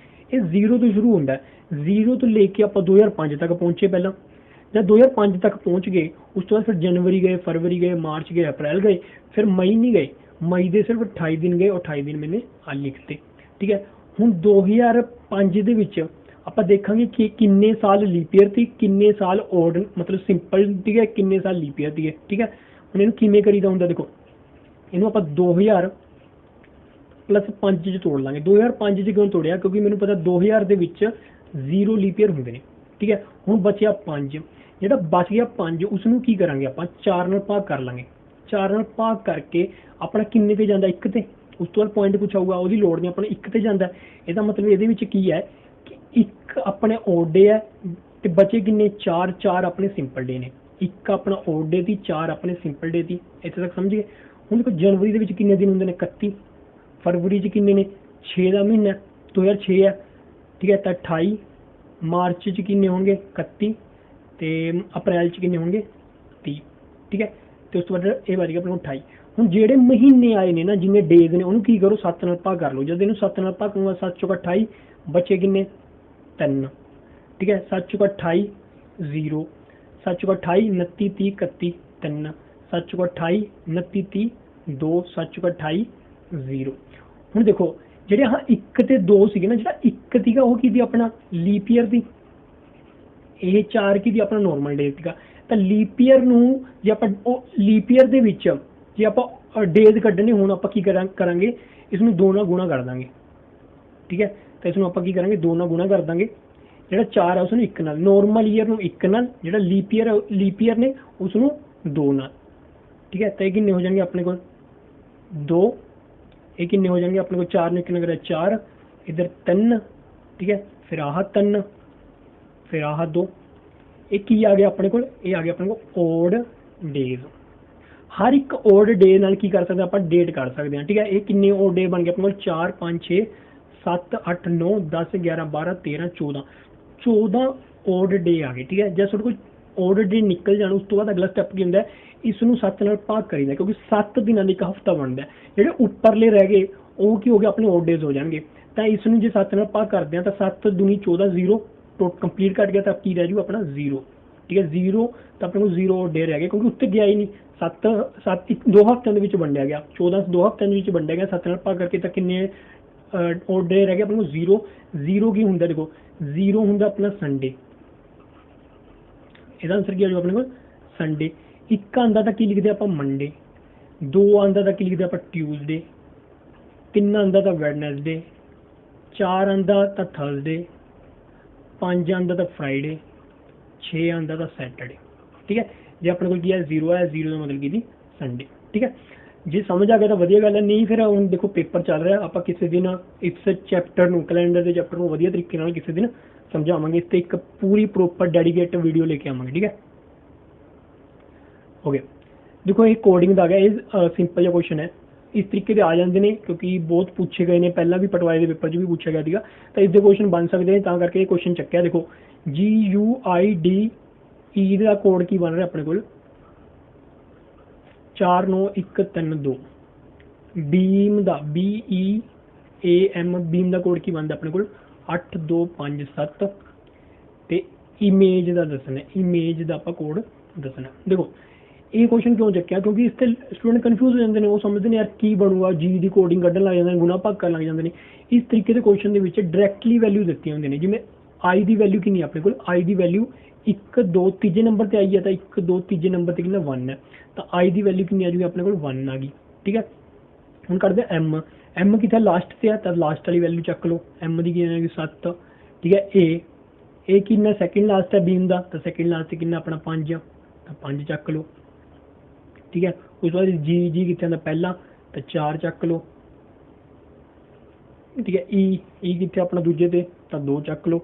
ਇਹ 0 ਤੋਂ ਸ਼ੁਰੂ ਹੁੰਦਾ, 0 ਤੋਂ ਲੈ ਕੇ ਆਪਾਂ 2005 ਤੱਕ ਪਹੁੰਚੇ। ਪਹਿਲਾਂ जब 2005 तक पहुँच गए उस तो बाद फिर जनवरी गए, फरवरी गए, मार्च गए, अप्रैल गए, फिर मई नहीं गए, मई के सिर्फ 28 दिन गए और 28 दिन मैंने आ लिखते। ठीक है, हुण 2005 ਦੇ ਵਿੱਚ ਆਪਾਂ ਦੇਖਾਂਗੇ ਕਿ ਕਿੰਨੇ ਸਾਲ ਲੀਪ ਈਅਰ ਸੀ, ਕਿੰਨੇ ਸਾਲ ਓਡ ਮਤਲਬ ਸਿੰਪਲ ਠੀਕ ਹੈ, ਕਿੰਨੇ ਸਾਲ ਲੀਪ ਈਅਰ ਸੀ। ਠੀਕ ਹੈ, ਹੁਣ ਇਹਨੂੰ ਕਿਵੇਂ ਕਰੀਦਾ ਹੁੰਦਾ, ਦੇਖੋ ਇਹਨੂੰ ਆਪਾਂ 2000 ਪਲੱਸ 5 ਚ ਤੋੜ ਲਾਂਗੇ। 2005 ਚ ਕਿਉਂ ਤੋੜਿਆ, ਕਿਉਂਕਿ ਮੈਨੂੰ ਪਤਾ 2000 ਦੇ ਵਿੱਚ 0 ਲੀਪ ਈਅਰ ਹੁੰਦੇ ਨੇ। ਠੀਕ ਹੈ, ਹੁਣ ਬਚਿਆ 5, ਜਿਹੜਾ ਬਚ ਗਿਆ 5 ਉਸ ਨੂੰ ਕੀ ਕਰਾਂਗੇ ਆਪਾਂ 4 ਨਾਲ ਭਾਗ ਕਰ ਲਾਂਗੇ। 4 ਨਾਲ ਭਾਗ ਕਰਕੇ ਆਪਣਾ ਕਿੰਨੇ ਤੇ ਜਾਂਦਾ 1 ਤੇ, ਉਸ ਤੋਂ ਬਾਅਦ ਪੁਆਇੰਟ ਕੁਛ ਆਊਗਾ ਉਹਦੀ ਲੋੜ ਨਹੀਂ, ਆਪਣਾ 1 ਤੇ ਜਾਂਦਾ। ਇਹਦਾ ਮਤਲਬ ਇਹਦੇ ਵਿੱਚ ਕੀ ਹੈ ਕਿ 1 ਆਪਣੇ ਓਡ ਡੇ ਹੈ ਤੇ ਬਚੇ ਕਿੰਨੇ 4 ਆਪਣੇ ਸਿੰਪਲ ਡੇ ਨੇ। 1 ਆਪਣਾ ਓਡ ਡੇ ਦੀ, 4 ਆਪਣੇ ਸਿੰਪਲ ਡੇ ਦੀ। ਇੱਥੇ ਤੱਕ ਸਮਝ ਗਏ। ਹੁਣ ਦੇਖੋ ਜਨਵਰੀ ਦੇ ਵਿੱਚ ਕਿੰਨੇ ਦਿਨ ਹੁੰਦੇ ਨੇ 31, ਫਰਵਰੀ 'ਚ ਕਿੰਨੇ ਨੇ 6 ਦਾ ਮਹੀਨਾ 2006 ਹੈ। ਠੀਕ ਹੈ, ਤਾਂ 28, ਮਾਰਚ 'ਚ ਕਿੰਨੇ ਹੋਣਗੇ 31 ਤੇ ਅਪ੍ਰੈਲ 'ਚ ਕਿੰਨੇ ਹੋਣਗੇ 30। ਠੀਕ ਹੈ, ਤੇ ਉਸ ਤੋਂ ਬਾਅਦ ਇਹ ਵੱਜ ਗਿਆ ਆਪਣੇ 28। ਹੁਣ ਜਿਹੜੇ ਮਹੀਨੇ ਆਏ ਨੇ ਨਾ, ਜਿੰਨੇ ਡੇਜ਼ ਨੇ ਉਹਨੂੰ ਕੀ ਕਰੋ 7 ਨਾਲ ਭਾਗ ਕਰ ਲਓ। ਜਦ ਇਹਨੂੰ 7 ਨਾਲ ਭਾਗ ਕਰੂੰਗਾ 7 ਚੋਂ 28 ਬਚੇ ਕਿੰਨੇ 3। ਠੀਕ ਹੈ, 7 ਚੋਂ 28 0, 7 ਚੋਂ 28 29 30 31 3, 7 ਚੋਂ 28 29 30 2, 7 ਚੋਂ 28 0। ਹੁਣ ਦੇਖੋ ਜਿਹੜੇ ਆਹ 1 ਤੇ 2 ਸੀਗੇ ਨਾ, ਜਿਹੜਾ 1 ਸੀਗਾ ਉਹ ਕੀ ਸੀ ਆਪਣਾ ਲੀਪ ਈਅਰ ਦੀ, ਇਹ 4 ਕੀ ਦੀ ਆਪਣਾ ਨੋਰਮਲ ਡੇ ਸੀਗਾ। ਤਾਂ ਲੀਪ ਈਅਰ ਨੂੰ ਜੇ ਆਪਾਂ ਉਹ ਲੀਪ ਈਅਰ ਦੇ ਵਿੱਚ ਜੇ ਆਪਾਂ ਡੇਜ਼ ਕੱਢਣੇ ਹੋਣ ਆਪਾਂ ਕੀ ਕਰਾਂਗੇ ਇਸ ਨੂੰ 2 ਨਾਲ ਗੁਣਾ ਕਰ ਦਾਂਗੇ। ਠੀਕ ਹੈ, ਤਾਂ ਇਸ ਨੂੰ ਆਪਾਂ ਕੀ ਕਰਾਂਗੇ 2 ਨਾਲ ਗੁਣਾ ਕਰ ਦਾਂਗੇ। ਜਿਹੜਾ 4 ਹੈ ਉਸ ਨੂੰ 1 ਨਾਲ, ਨੋਰਮਲ ਈਅਰ ਨੂੰ 1 ਨਾਲ, ਜਿਹੜਾ ਲੀਪ ਈਅਰ ਨੇ ਉਸ ਨੂੰ 2 ਨਾਲ। ਠੀਕ ਹੈ, ਤਾਂ ਇਹ ਕਿੰਨੇ ਹੋ ਜਾਣਗੇ ਆਪਣੇ ਕੋਲ 2, ਇਹ ਕਿੰਨੇ ਹੋ ਜਾਣਗੇ ਆਪਣੇ ਕੋਲ 4 ਨੂੰ 1 ਨਾਲ ਕਰਿਆ 4, ਇੱਧਰ 3, ਠੀਕ ਹੈ, ਫਿਰ ਆਹ 3, ਫਿਰ ਆਹ 2, ਇਹ ਕੀ ਆ ਗਿਆ ਆਪਣੇ ਕੋਲ, ਇਹ ਆ ਗਿਆ ਆਪਣੇ ਕੋਲ ਓਡ ਡੇਜ਼। ਹਰ ਇੱਕ ਓਡ ਡੇ ਨਾਲ ਕੀ ਕਰ ਸਕਦੇ ਆਪਾਂ, ਡੇਟ ਕਰ ਸਕਦੇ ਹਾਂ। ਠੀਕ ਹੈ, ਇਹ ਕਿੰਨੇ ਓਡ ਡੇ ਬਣ ਗਏ ਆਪਣੇ ਕੋਲ 4 5 6 7 8 9 10 11 12 13 14, 14 ਓਡ ਡੇ ਆ ਗਏ। ਠੀਕ ਹੈ, ਜੇ ਤੁਹਾਡੇ ਕੋਲ ਓਡ ਡੇ ਨਿਕਲ ਜਾਣ ਉਸ ਤੋਂ ਬਾਅਦ ਅਗਲਾ ਸਟੈਪ ਕੀ ਹੁੰਦਾ, ਇਸ ਨੂੰ 7 ਨਾਲ ਭਾਗ ਕਰੀਦਾ, ਕਿਉਂਕਿ 7 ਦਿਨਾਂ ਦਾ ਇੱਕ ਹਫਤਾ ਬਣਦਾ। ਜਿਹੜੇ ਉੱਪਰਲੇ ਰਹਿ ਗਏ ਉਹ ਕੀ ਹੋ ਗਏ ਆਪਣੇ ਓਡ ਡੇਜ਼ ਹੋ ਜਾਣਗੇ। ਤਾਂ ਇਸ ਨੂੰ ਜੇ 7 ਨਾਲ ਭਾਗ ਕਰਦੇ ਹਾਂ ਤਾਂ 7 दूनी 14 0 ਕੰਪਲੀਟ ਕੱਟ ਗਿਆ ਤਾਂ ਕੀ ਰਹਿ ਜੂ ਆਪਣਾ 0। ਠੀਕ ਹੈ, 0 ਤਾਂ ਆਪਣੇ ਕੋਲ 0 ਡੇ ਰਹਿ ਗਏ, ਕਿਉਂਕਿ ਉੱਤੇ ਗਿਆ ਹੀ ਨਹੀਂ। 7 2 ਹਫ਼ਤਿਆਂ ਦੇ ਵਿੱਚ ਵੰਡਿਆ ਗਿਆ, 14 2 ਹਫ਼ਤਿਆਂ ਦੇ ਵਿੱਚ ਵੰਡਿਆ ਗਿਆ, 7 ਨਾਲ ਭਾਗ ਕਰਕੇ ਤਾਂ ਕਿੰਨੇ ਓਡ ਡੇ ਰਹਿ ਗਏ ਆਪਣੇ ਕੋਲ 0। 0 ਕੀ ਹੁੰਦਾ, ਦੇਖੋ 0 ਹੁੰਦਾ ਆਪਣਾ ਸੰਡੇ, ਇਹਦਾ ਆਨਸਰ ਕੀ ਆ ਜਾਊ ਆਪਣੇ ਕੋਲ ਸੰਡੇ। 1 ਆਉਂਦਾ ਤਾਂ ਕੀ ਲਿਖਦੇ ਆਪਾਂ ਮੰਡੇ, 2 ਆਉਂਦਾ ਤਾਂ ਕੀ ਲਿਖਦੇ ਆਪਾਂ ਟਿਊਜ਼ਡੇ, 3 ਆਉਂਦਾ ਤਾਂ ਵੈਡਨਸਡੇ, 4 ਆਉਂਦਾ ਤਾਂ ਥਰਸਡੇ, 5 ਆਉਂਦਾ ਤਾਂ ਫਰਾਈਡੇ, 6 ਆਉਂਦਾ ਤਾਂ ਸੈਟਰਡੇ। ਠੀਕ ਹੈ, ਜੇ ਆਪਣੇ ਕੋਲ ਕੀ ਹੈ 0 ਹੈ, 0 ਦਾ ਮਤਲਬ ਕੀ ਸੰਡੇ। ਠੀਕ ਹੈ, ਜੇ ਸਮਝ ਆ ਗਿਆ ਤਾਂ ਵਧੀਆ ਗੱਲ ਹੈ, ਨਹੀਂ ਫਿਰ ਹੁਣ ਦੇਖੋ ਪੇਪਰ ਚੱਲ ਰਿਹਾ, ਆਪਾਂ ਕਿਸੇ ਦਿਨ ਇਸ ਚੈਪਟਰ ਨੂੰ, ਕੈਲੰਡਰ ਦੇ ਚੈਪਟਰ ਨੂੰ ਵਧੀਆ ਤਰੀਕੇ ਨਾਲ ਕਿਸੇ ਦਿਨ ਸਮਝਾਵਾਂਗੇ, ਇਸ ਤੇ ਇੱਕ ਪੂਰੀ ਪ੍ਰੋਪਰ ਡੈਡੀਕੇਟ ਵੀਡੀਓ ਲੈ ਕੇ ਆਵਾਂਗੇ। ਠੀਕ ਹੈ, ਹੋ ਗਿਆ। ਦੇਖੋ ਇਹ ਕੋਡਿੰਗ ਦਾ ਆ ਗਿਆ, ਇਹ ਸਿੰਪਲ ਜਿਹਾ ਕੁਐਸਚਨ ਹੈ, ਇਸ ਤਰੀਕੇ ਦੇ ਆ ਜਾਂਦੇ ਨੇ ਕਿਉਂਕਿ ਬਹੁਤ ਪੁੱਛੇ ਗਏ ਨੇ, ਪਹਿਲਾਂ ਵੀ ਪਟਵਾਰੀ ਦੇ ਪੇਪਰ 'ਚ ਵੀ ਪੁੱਛਿਆ ਗਿਆ ਸੀਗਾ, ਤਾਂ ਇਸ ਦੇ ਕੁਐਸਚਨ ਬਣ ਸਕਦੇ ਨੇ, ਤਾਂ ਕਰਕੇ ਇਹ ਕੁਐਸਚਨ ਚੱਕਿਆ। ਦੇਖੋ GUIDE ਦਾ ਕੋਡ ਕੀ ਬਣ ਰਿਹਾ ਆਪਣੇ ਕੋਲ 49132, ਬੀਮ ਦਾ BEAM ਬੀਮ ਦਾ ਕੋਡ ਕੀ ਬਣਦਾ ਆਪਣੇ ਕੋਲ 8257, ਤੇ ਇਮੇਜ ਦਾ ਦੱਸਣਾ, ਇਮੇਜ ਦਾ ਆਪਾਂ ਕੋਡ ਦੱਸਣਾ। ਦੇਖੋ ਇਹ ਕੁਐਸਚਨ ਕਿਉਂ ਚੱਕਿਆ, ਕਿਉਂਕਿ ਇਸ ਤੇ ਸਟੂਡੈਂਟ ਕਨਫਿਊਜ਼ ਹੋ ਜਾਂਦੇ ਨੇ, ਉਹ ਸਮਝਦੇ ਨੇ ਯਾਰ ਕੀ ਬਣੂਗਾ, ਜੀ ਦੀ ਕੋਡਿੰਗ ਕੱਢਣ ਲੱਗ ਜਾਂਦੇ ਨੇ, ਗੁਣਾ ਭਾਗ ਕਰਨ ਲੱਗ ਜਾਂਦੇ ਨੇ। ਇਸ ਤਰੀਕੇ ਦੇ ਕੁਐਸਚਨ ਦੇ ਵਿੱਚ ਡਾਇਰੈਕਟਲੀ ਵੈਲਿਊ ਦਿੱਤੀਆਂ ਹੁੰਦੀਆਂ ਨੇ, ਜਿਵੇਂ i ਦੀ ਵੈਲਿਊ ਕਿੰਨੀ ਆਪਣੇ ਕੋਲ, i ਦੀ ਵੈਲਿਊ 1 2 ਤੀਜੇ ਨੰਬਰ ਤੇ ਆਈ ਹੈ, ਤਾਂ 1 2 ਤੀਜੇ ਨੰਬਰ ਤੇ ਕਿੰਨਾ 1 ਹੈ, ਤਾਂ i ਦੀ ਵੈਲਿਊ ਕਿੰਨੀ ਆ ਜੂਗੀ ਆਪਣੇ ਕੋਲ 1 ਆ ਗਈ। ਠੀਕ ਹੈ, ਹੁਣ ਕਰਦੇ m ਕਿੱਥੇ ਲਾਸਟ ਤੇ ਆ, ਤਾਂ ਲਾਸਟ ਵਾਲੀ ਵੈਲਿਊ ਚੱਕ ਲਓ, m ਦੀ ਕਿੰਨੀ ਆ ਗਈ 7। ਠੀਕ ਹੈ, a ਕਿੰਨਾ ਸੈਕਿੰਡ ਲਾਸਟ ਹੈ ਬੀਮ ਦਾ, ਤਾਂ ਸੈਕਿੰਡ ਲਾਸਟ ਤੇ ਕਿੰਨਾ ਆਪਣਾ 5, ਤਾਂ 5 ਚੱਕ ਲਓ। ਠੀਕ ਹੈ, ਉਸ ਤੋਂ ਬਾਅਦ ਜੀ ਕਿੱਥੇ ਆਉਂਦਾ ਪਹਿਲਾਂ, ਤਾਂ 4 ਚੱਕ ਲਓ। ਠੀਕ ਹੈ, E ਕਿੱਥੇ ਆਪਣਾ ਦੂਜੇ ਤੇ, ਤਾਂ 2 ਚੱਕ ਲਓ,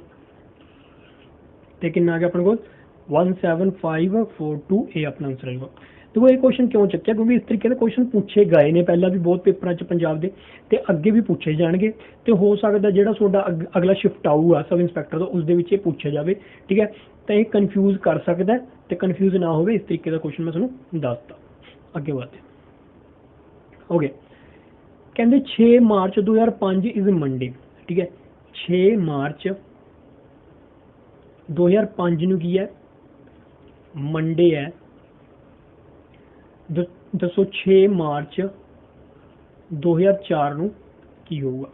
ਤੇ ਕਿੰਨਾ ਆ ਗਿਆ ਆਪਣੇ ਕੋਲ 17542, ਇਹ ਆਪਣਾ ਆਨਸਰ ਆਏਗਾ। ਦੇਖੋ ਇਹ ਕੁਐਸਚਨ ਕਿਉਂ ਚੱਕਿਆ, ਕਿਉਂਕਿ ਇਸ ਤਰੀਕੇ ਦੇ ਕੁਐਸਚਨ ਪੁੱਛੇ ਗਏ ਨੇ ਪਹਿਲਾਂ ਵੀ ਬਹੁਤ ਪੇਪਰਾਂ 'ਚ ਪੰਜਾਬ ਦੇ, ਤੇ ਅੱਗੇ ਵੀ ਪੁੱਛੇ ਜਾਣਗੇ, ਤੇ ਹੋ ਸਕਦਾ ਜਿਹੜਾ ਤੁਹਾਡਾ ਅਗਲਾ ਸ਼ਿਫਟ ਆਊਗਾ ਸਬ ਇੰਸਪੈਕਟਰ ਦਾ ਉਸ ਦੇ ਵਿੱਚ ਇਹ ਪੁੱਛਿਆ ਜਾਵੇ। ਠੀਕ ਹੈ, ਤਾਂ ਇਹ ਕਨਫਿਊਜ਼ ਕਰ ਸਕਦਾ, ਤੇ ਕਨਫਿਊਜ਼ ਨਾ ਹੋਵੇ ਇਸ ਤਰੀਕੇ ਦਾ ਕੁਐਸਚਨ ਮੈਂ ਤੁਹਾਨੂੰ ਦੱਸਤਾ। ਅੱਗੇ ਵਧਦੇ ਹੋ ਗਏ, ਕਹਿੰਦੇ 6 ਮਾਰਚ 2005 ਇਜ਼ ਮੰਡੇ। ਠੀਕ ਹੈ, 6 ਮਾਰਚ 2005 ਨੂੰ ਕੀ ਹੈ ਮੰਡੇ ਹੈ, ਦੱਸੋ 6 ਮਾਰਚ 2004 ਨੂੰ ਕੀ ਹੋਊਗਾ।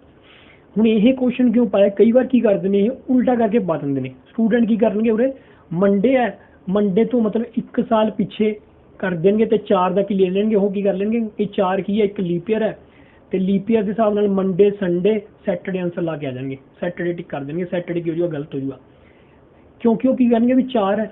ਹੁਣ ਇਹ ਕੁਐਸਚਨ ਕਿਉਂ ਪਾਇਆ, ਕਈ ਵਾਰ ਕੀ ਕਰਦੇ ਨੇ ਇਹ ਉਲਟਾ ਕਰਕੇ ਪਾ ਦਿੰਦੇ ਨੇ ਸਟੂਡੈਂਟ, ਕੀ ਕਰਨਗੇ ਉਰੇ ਮੰਡੇ ਹੈ, ਮੰਡੇ ਤੋਂ ਮਤਲਬ 1 ਸਾਲ ਪਿੱਛੇ ਕਰ ਦੇਣਗੇ, ਤੇ 4 ਦਾ ਕੀ ਲੈ ਲੈਣਗੇ, ਉਹ ਕੀ ਕਰ ਲੈਣਗੇ ਕਿ 4 ਕੀ ਹੈ, ਇੱਕ ਲੀਪ ਈਅਰ ਹੈ, ਤੇ ਲੀਪ ਈਅਰ ਦੇ ਹਿਸਾਬ ਨਾਲ ਮੰਡੇ ਸੰਡੇ ਸੈਟਰਡੇ ਆਨਸਰ ਲਾ ਕੇ ਆ ਜਾਣਗੇ, ਸੈਟਰਡੇ ਟਿਕ ਕਰ ਦੇਣਗੇ, ਸੈਟਰਡੇ ਕੀ ਹੋ ਜਾਊਗਾ ਗਲਤ ਹੋ ਜਾਊਗਾ, ਕਿਉਂਕਿ ਉਹ ਕੀ ਕਰਨਗੇ ਵੀ 4 ਹੈ,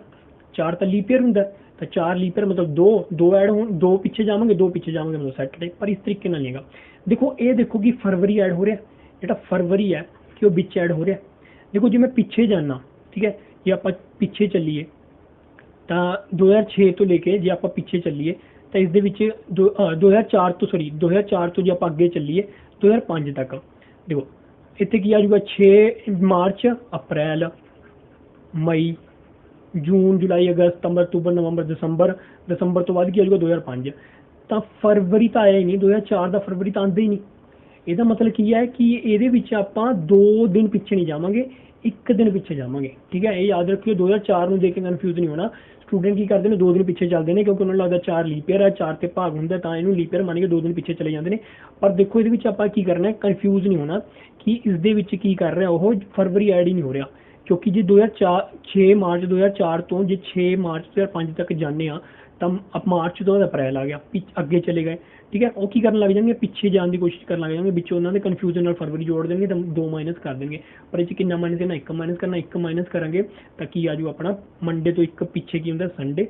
4 ਤਾਂ ਲੀਪ ਈਅਰ ਹੁੰਦਾ, ਤਾਂ 4 ਲੀਪ ਈਅਰ ਮਤਲਬ 2 ਐਡ ਹੋਣ, 2 ਪਿੱਛੇ ਜਾਵਾਂਗੇ, 2 ਪਿੱਛੇ ਜਾਵਾਂਗੇ ਮਤਲਬ ਸੈਟਰਡੇ, ਪਰ ਇਸ ਤਰੀਕੇ ਨਾਲ ਨਹੀਂ ਹੈਗਾ। ਦੇਖੋ ਇਹ ਦੇਖੋ ਕਿ ਫਰਵਰੀ ਐਡ ਹੋ ਰਿਹਾ, ਜਿਹੜਾ ਫਰਵਰੀ ਹੈ ਕਿ ਉਹ ਵਿੱਚ ਐਡ ਹੋ ਰਿਹਾ। ਦੇਖੋ ਜੇ ਮੈਂ ਪਿੱਛੇ ਜਾਣਾ, ਠੀਕ ਹੈ, ਜੇ ਆਪਾਂ ਪਿੱਛੇ ਚੱਲੀਏ ਤਾਂ 2006 ਤੋਂ ਲੈ ਕੇ ਜੇ ਆਪਾਂ ਪਿੱਛੇ ਚੱਲੀਏ ਤਾਂ ਇਸ ਦੇ ਵਿੱਚ 2004 ਤੋਂ ਜੇ ਆਪਾਂ ਅੱਗੇ ਚੱਲੀਏ 2005 ਤੱਕ, ਦੇਖੋ ਇੱਥੇ ਕੀ ਆ ਜਾਊਗਾ 6 ਮਾਰਚ ਅਪ੍ਰੈਲ ਮਈ ਜੂਨ ਜੁਲਾਈ ਅਗਸਤ ਸਤੰਬਰ ਅਕਤੂਬਰ ਨਵੰਬਰ ਦਸੰਬਰ ਤੋਂ ਬਾਅਦ ਕੀ ਆ ਜਾਊਗਾ 2005, ਤਾਂ ਫਰਵਰੀ ਤਾਂ ਆਇਆ ਹੀ ਨਹੀਂ, 2004 ਦਾ ਫਰਵਰੀ ਤਾਂ ਆਉਂਦਾ ਹੀ ਨਹੀਂ। ਇਹਦਾ ਮਤਲਬ ਕੀ ਹੈ ਕਿ ਇਹਦੇ ਵਿੱਚ ਆਪਾਂ 2 ਦਿਨ ਪਿੱਛੇ ਨਹੀਂ ਜਾਵਾਂਗੇ, 1 ਦਿਨ ਪਿੱਛੇ ਜਾਵਾਂਗੇ। ਠੀਕ ਹੈ, ਇਹ ਯਾਦ ਰੱਖਿਓ, 2004 ਨੂੰ ਦੇਖ ਕੇ ਕਨਫਿਊਜ਼ ਨਹੀਂ ਹੋਣਾ। ਸਟੂਡੈਂਟ ਕੀ ਕਰਦੇ ਨੇ 2 ਦਿਨ ਪਿੱਛੇ ਚੱਲਦੇ ਨੇ, ਕਿਉਂਕਿ ਉਹਨਾਂ ਨੂੰ ਲੱਗਦਾ 4 ਲੀਪ ਈਅਰ ਹੈ, 4 ਤੇ ਭਾਗ ਹੁੰਦਾ, ਤਾਂ ਇਹਨੂੰ ਲੀਪ ਈਅਰ ਮੰਨ ਕੇ 2 ਦਿਨ ਪਿੱਛੇ ਚਲੇ ਜਾਂਦੇ ਨੇ। ਪਰ ਦੇਖੋ ਇਹਦੇ ਵਿੱਚ ਆਪਾਂ ਕੀ ਕਰਨਾ ਹੈ, ਕਨਫਿਊਜ਼ ਨਹੀਂ ਹੋਣਾ ਕਿ ਇਸ ਦੇ ਵਿੱਚ ਕੀ ਕਰ ਰਿਹਾ, ਉਹ ਫਰਵਰੀ ਐਡ ਹੀ ਨਹੀਂ ਹੋ ਰਿਹਾ, ਕਿਉਂਕਿ ਜੇ 6 ਮਾਰਚ 2004 ਤੋਂ ਜੇ 6 ਮਾਰਚ 2005 ਤੱਕ ਜਾਂਦੇ ਆ ਤਾਂ ਮਾਰਚ ਤੋਂ ਅਪ੍ਰੈਲ ਆ ਗਿਆ, ਅੱਗੇ ਚਲੇ ਗਏ, ਠੀਕ ਹੈ। ਉਹ ਕੀ ਕਰਨ ਲੱਗ ਜਾਣਗੇ, ਪਿੱਛੇ ਜਾਣ ਦੀ ਕੋਸ਼ਿਸ਼ ਕਰਨ ਲੱਗ ਜਾਣਗੇ, ਵਿੱਚੋਂ ਉਹਨਾਂ ਦੇ ਕਨਫਿਊਜ਼ਨ ਨਾਲ ਫਰਵਰੀ ਜੋੜ ਦੇਣਗੇ ਤਾਂ 2 ਮਾਈਨਸ ਕਰ ਦੇਣਗੇ। ਪਰ ਇਹ 'ਚ ਕਿੰਨਾ ਮਾਈਨਸ ਕਰਨਾ, 1 ਮਾਈਨਸ ਕਰਨਾ, 1 ਮਾਈਨਸ ਕਰਾਂਗੇ ਤਾਂ ਕੀ ਆ ਜੂ ਆਪਣਾ ਮੰਡੇ ਤੋਂ 1 ਪਿੱਛੇ ਕੀ ਹੁੰਦਾ ਸੰਡੇ,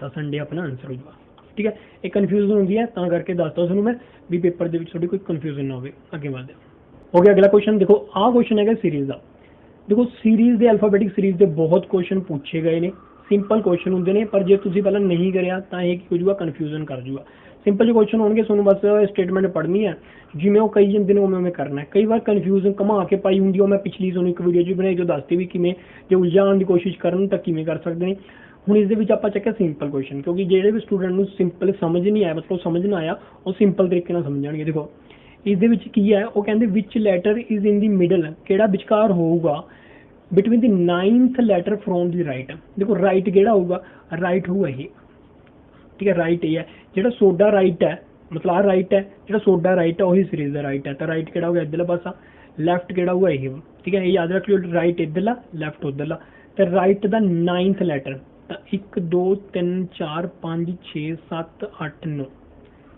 ਤਾਂ ਸੰਡੇ ਆਪਣਾ ਆਨਸਰ ਹੋ ਜਾਊਗਾ, ਠੀਕ ਹੈ। ਇਹ ਕਨਫਿਊਜ਼ਨ ਹੁੰਦੀ ਹੈ ਤਾਂ ਕਰਕੇ ਦੱਸਦਾ ਤੁਹਾਨੂੰ ਮੈਂ ਵੀ ਪੇਪਰ ਦੇ ਵਿੱਚ ਤੁਹਾਡੀ ਕੋਈ ਕਨਫਿਊਜ਼ਨ ਨਾ ਹੋਵੇ। ਅੱਗੇ ਵਧਦੇ ਹੋ ਗਿਆ ਅਗਲਾ ਕੁਐਸਚਨ। ਦੇਖੋ ਆਹ ਕੁਐਸਚਨ ਹੈਗਾ ਸੀਰੀਜ਼ ਦਾ। ਦੇਖੋ ਸੀਰੀਜ਼ ਦੇ ਅਲਫਾਬੈਟਿਕ ਸੀਰੀਜ਼ ਦੇ ਬਹੁਤ ਕੁਐਸਚਨ ਪੁੱਛੇ ਗਏ ਨੇ, ਸਿੰਪਲ ਕੁਐਸਚਨ ਹੁੰਦੇ ਨੇ, ਪਰ ਜੇ ਤੁਸੀਂ ਪਹਿਲਾਂ ਨਹੀਂ ਕਰਿਆ ਤਾਂ ਇਹ ਕੀ ਹੋ ਜਾਊਗਾ, ਕਨਫਿਊਜ਼ਨ ਕਰ ਜਾਊਗਾ। ਸਿੰਪਲ ਜਿਹੇ ਕੁਐਸਚਨ ਹੋਣਗੇ, ਤੁਹਾਨੂੰ ਬਸ ਸਟੇਟਮੈਂਟ ਪੜ੍ਹਨੀ ਹੈ, ਜਿਵੇਂ ਉਹ ਕਹੀ ਜਾਂਦੇ ਨੇ ਉਵੇਂ ਕਰਨਾ ਹੈ। ਕਈ ਵਾਰ ਕਨਫਿਊਜ਼ਨ ਘੁਮਾ ਕੇ ਪਾਈ ਹੁੰਦੀ, ਉਹ ਮੈਂ ਪਿਛਲੀ ਤੁਹਾਨੂੰ ਇੱਕ ਵੀਡੀਓ 'ਚ ਬਣਾਈ ਜੋ ਦੱਸਦੀ ਵੀ ਕਿਵੇਂ ਜੇ ਉਲਝਾਉਣ ਦੀ ਕੋਸ਼ਿਸ਼ ਕਰਨ ਤਾਂ ਕਿਵੇਂ ਕਰ ਸਕਦੇ ਨੇ। ਹੁਣ ਇਸ ਦੇ ਵਿੱਚ ਆਪਾਂ ਚੱਕਿਆ ਸਿੰਪਲ ਕੁਐਸਚਨ, ਕਿਉਂਕਿ ਜਿਹੜੇ ਵੀ ਸਟੂਡੈਂਟ ਨੂੰ ਸਿੰਪਲ ਸਮਝ ਨਹੀਂ ਆਇਆ, ਮਤਲਬ ਸਮਝ ਨਾ ਆਇਆ, ਉਹ ਸਿੰਪਲ ਤਰੀਕੇ ਨਾਲ ਸਮਝ ਜਾਣਗੇ। ਦੇਖੋ ਇਸ ਦੇ ਵਿੱਚ ਕੀ ਹੈ, ਉਹ ਕਹਿੰਦੇ ਵਿਚ letter is in the middle, ਕਿਹੜਾ ਵਿਚਕਾਰ ਹੋਊਗਾ between the 9th letter from the right. ਦੇਖੋ ਰਾਈਟ ਕਿਹੜਾ ਹੋਊਗਾ, ਰਾਈਟ ਹੋਊਗਾ ਇਹ, ਠੀਕ ਹੈ। ਰਾਈਟ ਇਹ ਹੈ ਜਿਹੜਾ ਸੋਡਾ ਰਾਈਟ ਹੈ, ਮਤਲਬ ਆਹ ਰਾਈਟ ਹੈ, ਜਿਹੜਾ ਸੋਡਾ ਰਾਈਟ ਹੈ ਉਹੀ ਸੀਰੀਜ਼ ਦਾ ਰਾਈਟ ਹੈ। ਤਾਂ ਰਾਈਟ ਕਿਹੜਾ ਹੋਊਗਾ, ਇੱਧਰਲਾ ਪਾਸਾ, ਲੈਫਟ ਕਿਹੜਾ ਹੋਊਗਾ ਇਹ, ਠੀਕ ਹੈ। ਇਹ ਯਾਦ ਰੱਖ ਲਿਓ, ਰਾਈਟ ਇੱਧਰਲਾ, ਲੈਫਟ ਉੱਧਰਲਾ। ਤੇ ਰਾਈਟ ਦਾ 9th ਲੈਟਰ ਤਾਂ 1 2 3 4 5 6 7 8 9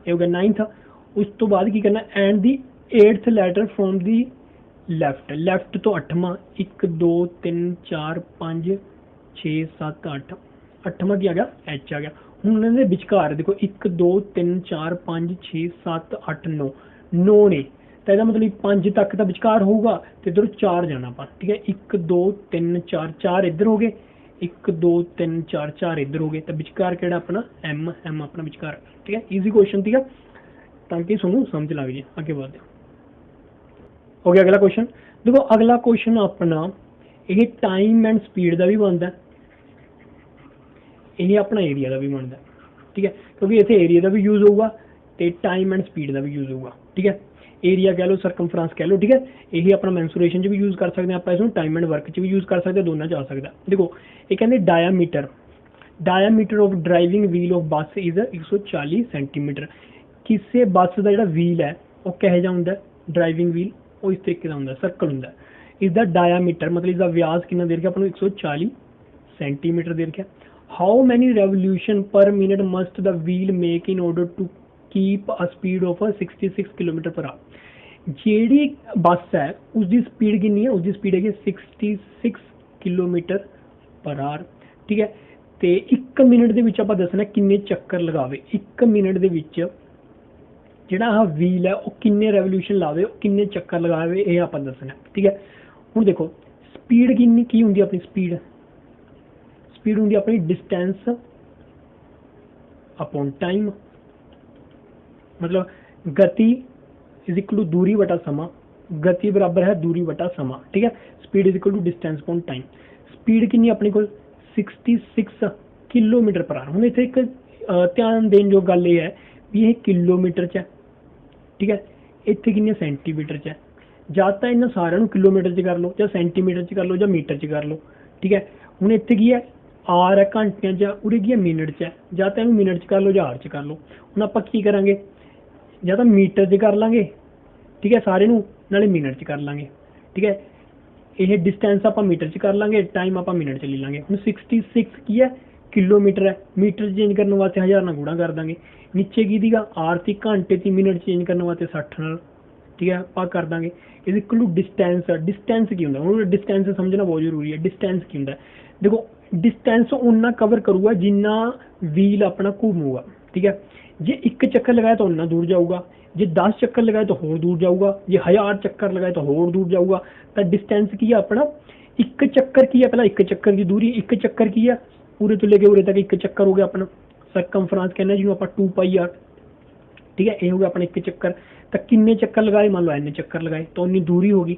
ਇਹ ਹੋ ਗਿਆ 9th। ਉਸ ਤੋਂ ਬਾਅਦ ਕੀ ਕਰਨਾ, and the 8th letter from the left, left ਤੋਂ 8ਵਾਂ 1 2 3 4 5 6 7 8 8ਵਾਂ ਕੀ ਆ ਗਿਆ, ਐਚ ਆ ਗਿਆ। ਹੁਣ ਇਹਨਾਂ ਦੇ ਵਿਚਕਾਰ ਦੇਖੋ 1 2 3 4 5 6 7 8 9 9 ਨੇ, ਤਾਂ ਇਹਦਾ ਮਤਲਬ 5 ਤੱਕ ਦਾ ਵਿਚਕਾਰ ਹੋਊਗਾ ਤੇ ਇੱਧਰੋਂ 4 ਜਾਣਾ ਆਪਾਂ, ਠੀਕ ਹੈ। 1 2 3 4 4 ਇੱਧਰ ਹੋ ਗਏ, 1 2 3 4 4 ਇੱਧਰ ਹੋ ਗਏ, ਤਾਂ ਵਿਚਕਾਰ ਕਿਹੜਾ ਆਪਣਾ ਐਮ ਆਪਣਾ ਵਿਚਕਾਰ, ਠੀਕ ਹੈ। ਈਜ਼ੀ ਕੁਐਸਚਨ ਸੀਗਾ ਤਾਂ ਕਿ ਤੁਹਾਨੂੰ ਸਮਝ ਲੱਗ ਜੇ। ਅੱਗੇ ਵਧਦੇ ਹੋ ਗਿਆ ਅਗਲਾ ਕੁਐਸਚਨ। ਦੇਖੋ ਅਗਲਾ ਕੁਐਸਚਨ ਆਪਣਾ ਇਹ ਟਾਈਮ ਐਂਡ ਸਪੀਡ ਦਾ ਵੀ ਬਣਦਾ, ਇਹ ਆਪਣਾ ਏਰੀਆ ਦਾ ਵੀ ਬਣਦਾ, ਠੀਕ ਹੈ। ਕਿਉਂਕਿ ਇੱਥੇ ਏਰੀਆ ਦਾ ਵੀ ਯੂਜ਼ ਹੋਊਗਾ ਤੇ ਟਾਈਮ ਐਂਡ ਸਪੀਡ ਦਾ ਵੀ ਯੂਜ਼ ਹੋਊਗਾ, ਠੀਕ ਹੈ। ਏਰੀਆ ਕਹਿ ਲਓ, ਸਰਕਮਫਰੈਂਸ ਕਹਿ ਲਓ, ਠੀਕ ਹੈ। ਇਹ ਆਪਣਾ ਮੈਂਸੂਰੇਸ਼ਨ 'ਚ ਵੀ ਯੂਜ਼ ਕਰ ਸਕਦੇ ਹਾਂ ਆਪਾਂ, ਇਸਨੂੰ ਟਾਈਮ ਐਂਡ ਵਰਕ 'ਚ ਵੀ ਯੂਜ਼ ਕਰ ਸਕਦੇ ਹਾਂ, ਦੋਨਾਂ 'ਚ ਆ ਸਕਦਾ। ਦੇਖੋ ਇਹ ਕਹਿੰਦੇ diameter of driving wheel of bus is 140 centimetre. ਕਿਸੇ ਬੱਸ ਦਾ ਜਿਹੜਾ ਵੀਲ ਹੈ ਉਹ ਕਿਹੋ ਜਿਹਾ ਹੁੰਦਾ, ਡਰਾਈਵਿੰਗ ਵੀਲ ਉਹ ਇਸ ਤਰੀਕੇ ਦਾ ਹੁੰਦਾ, ਸਰਕਲ ਹੁੰਦਾ। ਇਸਦਾ ਡਾਇਆਮੀਟਰ ਮਤਲਬ ਇਸਦਾ ਵਿਆਸ ਕਿੰਨਾ ਦੇ ਰੱਖਿਆ ਆਪਾਂ ਨੂੰ, 140 ਸੈਂਟੀਮੀਟਰ ਦੇ ਰੱਖਿਆ। How many revolution per minute must the wheel make in order to keep a speed of 66 kilometre per hour. ਜਿਹੜੀ ਬੱਸ ਹੈ ਉਸਦੀ ਸਪੀਡ ਕਿੰਨੀ ਹੈ, ਉਸਦੀ ਸਪੀਡ ਹੈਗੀ 66 ਕਿਲੋਮੀਟਰ ਪਰ ਆਵਰ, ਠੀਕ ਹੈ। ਤੇ 1 ਮਿੰਟ ਦੇ ਵਿੱਚ ਆਪਾਂ ਦੱਸਣਾ ਕਿੰਨੇ ਚੱਕਰ ਲਗਾਵੇ, 1 ਮਿੰਟ ਦੇ ਵਿੱਚ ਜਿਹੜਾ ਆਹ ਵੀਲ ਹੈ ਉਹ ਕਿੰਨੇ ਰੈਵੋਲੂਸ਼ਨ ਲਾਵੇ, ਉਹ ਕਿੰਨੇ ਚੱਕਰ ਲਗਾਵੇ, ਇਹ ਆਪਾਂ ਦੱਸਣਾ, ਠੀਕ ਹੈ। ਹੁਣ ਦੇਖੋ ਸਪੀਡ ਕਿੰਨੀ ਕੀ ਹੁੰਦੀ ਆਪਣੀ ਸਪੀਡ ਹੁੰਦੀ ਆਪਣੀ ਡਿਸਟੈਂਸ अपॉन टाइम, मतलब गति इज इक्वल टू दूरी बटा समा, गति बराबर है दूरी बटा समा, ठीक है। Speed is equal to distance upon time. Speed कितनी अपने को 66 किलोमीटर पर आवर। हुण इत्थे एक ध्यान देण जो गल ये है भी ये किलोमीटर च है, ठीक है। इत्थे कितने सेंटीमीटर च है, ਜਾਂ ਤਾਂ ਇਹਨਾਂ ਸਾਰਿਆਂ ਨੂੰ ਕਿਲੋਮੀਟਰ 'ਚ ਕਰ ਲਓ ਜਾਂ ਸੈਂਟੀਮੀਟਰ 'ਚ ਕਰ ਲਓ ਜਾਂ ਮੀਟਰ 'ਚ ਕਰ ਲਓ, ਠੀਕ ਹੈ। ਹੁਣ ਇੱਥੇ ਕੀ ਹੈ ਆਰ ਹੈ ਘੰਟਿਆਂ 'ਚ, ਉਰੇ ਕੀ ਹੈ ਮਿੰਟ 'ਚ ਹੈ, ਜਾਂ ਤਾਂ ਇਹਨੂੰ ਮਿੰਟ 'ਚ ਕਰ ਲਓ ਜਾਂ ਆਰ 'ਚ ਕਰ ਲਓ। ਹੁਣ ਆਪਾਂ ਕੀ ਕਰਾਂਗੇ, ਜਾਂ ਤਾਂ ਮੀਟਰ 'ਚ ਕਰ ਲਾਂਗੇ, ਠੀਕ ਹੈ, ਸਾਰੇ ਨੂੰ ਨਾਲੇ ਮਿੰਟ 'ਚ ਕਰ ਲਾਂਗੇ, ਠੀਕ ਹੈ। ਇਹ ਡਿਸਟੈਂਸ ਆਪਾਂ ਮੀਟਰ 'ਚ ਕਰ ਲਾਂਗੇ, ਟਾਈਮ ਆਪਾਂ ਮਿੰਟ 'ਚ ਲੈ ਲਾਂਗੇ। ਹੁਣ 66 ਕੀ ਹੈ ਕਿਲੋਮੀਟਰ ਹੈ, ਮੀਟਰ 'ਚ ਚੇਂਜ ਕਰਨ ਵਾਸਤੇ 1000 ਨਾਲ ਗੁਣਾ ਕਰ ਦਾਂਗੇ। ਨੀਚੇ ਕੀ ਦੀਗਾ ਆਰ ਤੀ ਘੰਟੇ ਤੀ ਮਿੰਟ 'ਚ ਚੇਂਜ ਕਰਨ ਵਾਸਤੇ 60 ਨਾਲ, ठीक है, ਆਪਾਂ ਕਰ ਦਾਂਗੇ। Is equal to distance. Distance की होंगे, हूँ डिस्टेंस समझना बहुत जरूरी है। डिस्टेंस की होंगे, देखो डिस्टेंस उन्ना कवर करूगा जिन्ना व्हील अपना घूमूगा, ठीक है। जे एक चक्कर लगाए तो उन्ना दूर जाऊगा, जे 10 चक्कर लगाए तो होर दूर जाऊगा, जे 1000 चक्कर लगाए तो होर दूर जाऊगा। तो डिस्टेंस की है अपना एक चक्कर की है, पहला एक चक्कर की दूरी, एक चक्कर की है पूरे तो लेके उरे तक एक चक्कर हो गया अपना सरकमफ्रेंस कहने जिन्होंने आप 2πr, ठीक है। ये हो गया अपना एक चक्कर। तो किन्ने चक्कर लगाए, मान लो n चक्कर लगाए तो उन्नी दूरी होगी।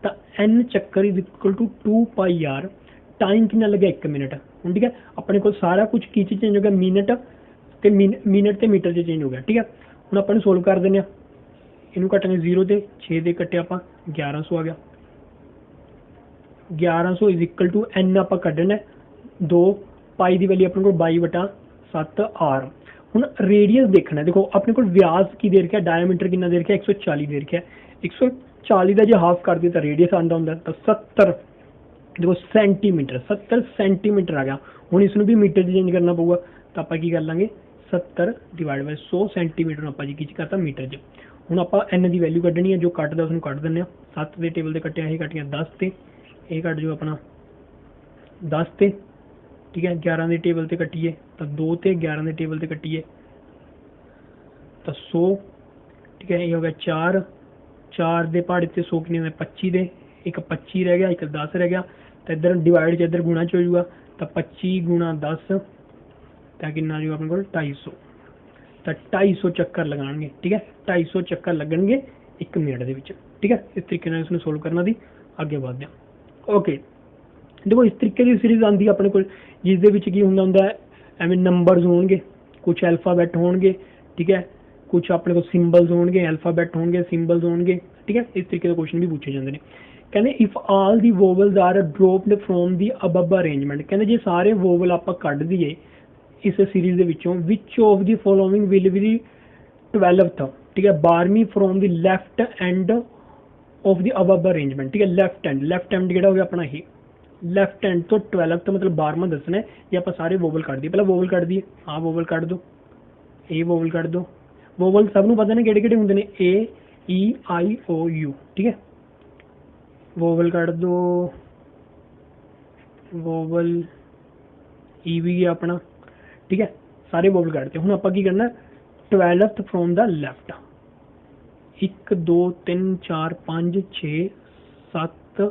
तो n चक्कर is equal to 2πr। Time कितना लगे 1 मिनट, ठीक है। अपने को सारा कुछ की चीज चेंज हो गया, मिनट ते मीटर से चेंज हो गया, ठीक है। हम अपन सोल्व कर दें, इनू कटांगे 0 ते 6 दे कट्टे आप 1100 आ गया। 1100 इज इक्वल टू n आप कढ़ना 2 पाई की वैल्यू अपने को 22/7 r। ਹੁਣ रेडियस देखना है, देखो अपने को व्यास की दे रखा, डायमीटर कितना दे रखा 140 दे रखा। 140 का जो हाफ कर दिया तो रेडियस आंदा होंगे तो 70 देखो सेंटीमीटर, 70 सेंटीमीटर आ गया। हुण इसनूं भी मीटर 'ਚ चेंज करना पऊगा, तो आपां की कर लांगे 70 डिवाइड बाय 100 सेंटीमीटर आपां जी की करता मीटर 'ਚ। हुण आपां एन की वैल्यू कड्ढनी है, जो कट्टदा उसनूं कट्ट दिंदे आ। 7 ਦੇ ਟੇਬਲ ਤੇ ਕੱਟਿਆ, ਇਹ ਕੱਟ ਗਿਆ 10 ਤੇ, ਇਹ ਕੱਟ ਜੋ ਆਪਣਾ 10 ਤੇ, ठीक है। 11 ਦੇ ਟੇਬਲ ਤੇ ਕੱਟੀਏ ਤਾਂ 2 ਤੇ, 11 ਦੇ ਟੇਬਲ ਤੇ ਕੱਟੀਏ ਤਾਂ 100, ठीक है। ये हो गया 4, 4 ਦੇ ਪਹਾੜੇ ਤੇ 100 ਕਿੰਨੇ ਹੋਏ 25 ਦੇ, एक 25 रह गया, एक 10 रह गया, तो इधर डिवाइड च इधर गुणा च हो जाऊगा, तो 25 गुणा 10 तो कितना जो अपने को 250, तो 250 चक्कर लगाएंगे, ठीक है। 250 चक्कर लगणगे 1 मिनट के विच, ठीक है। इस तरीके नाल इसनूं सोल्व करना दी अगे बढ़दे हां। ओके, देखो इस तरीके की सीरीज आती है अपने को, जिस दे विच की हुंदा एवें नंबरस होणगे, कुछ अल्फाबैट होणगे, ठीक है, कुछ अपने को सिंबल्स होणगे, अल्फाबैट होणगे, सिंबल्स होणगे, ठीक है। इस तरीके के क्वेश्चन भी पूछे जाते हैं। कहते if all the vowels are dropped from the above arrangement, कहते जे सारे वोवल आप कढ़ दिए इस सीरीज के विचों, which of the following will be the 12th, ठीक है, 12वीं from the left end of the above arrangement, ठीक है। लैफ्ट एंड किहड़ा हो गया अपना ही लैफ्ट एंड तो 12th मतलब 12वां दसना है, जे आप सारे वोवल कढ़ दिए। पहले वोवल कढ़ दिए, हाँ वोवल कढ़ दो, ए वोवल कढ़ दो। वोवल सब नूं पता ने किहड़े-किहड़े हुंदे ने, ए ई आई ओ यू, ठीक है। वोवल कढ़ दो, वोवल ई भी गया अपना, ठीक है। सारे वोवल कढ़ते। हुण आपां की करना 12th फ्रॉम द लैफ्ट, 1 2 3 4 5 6 7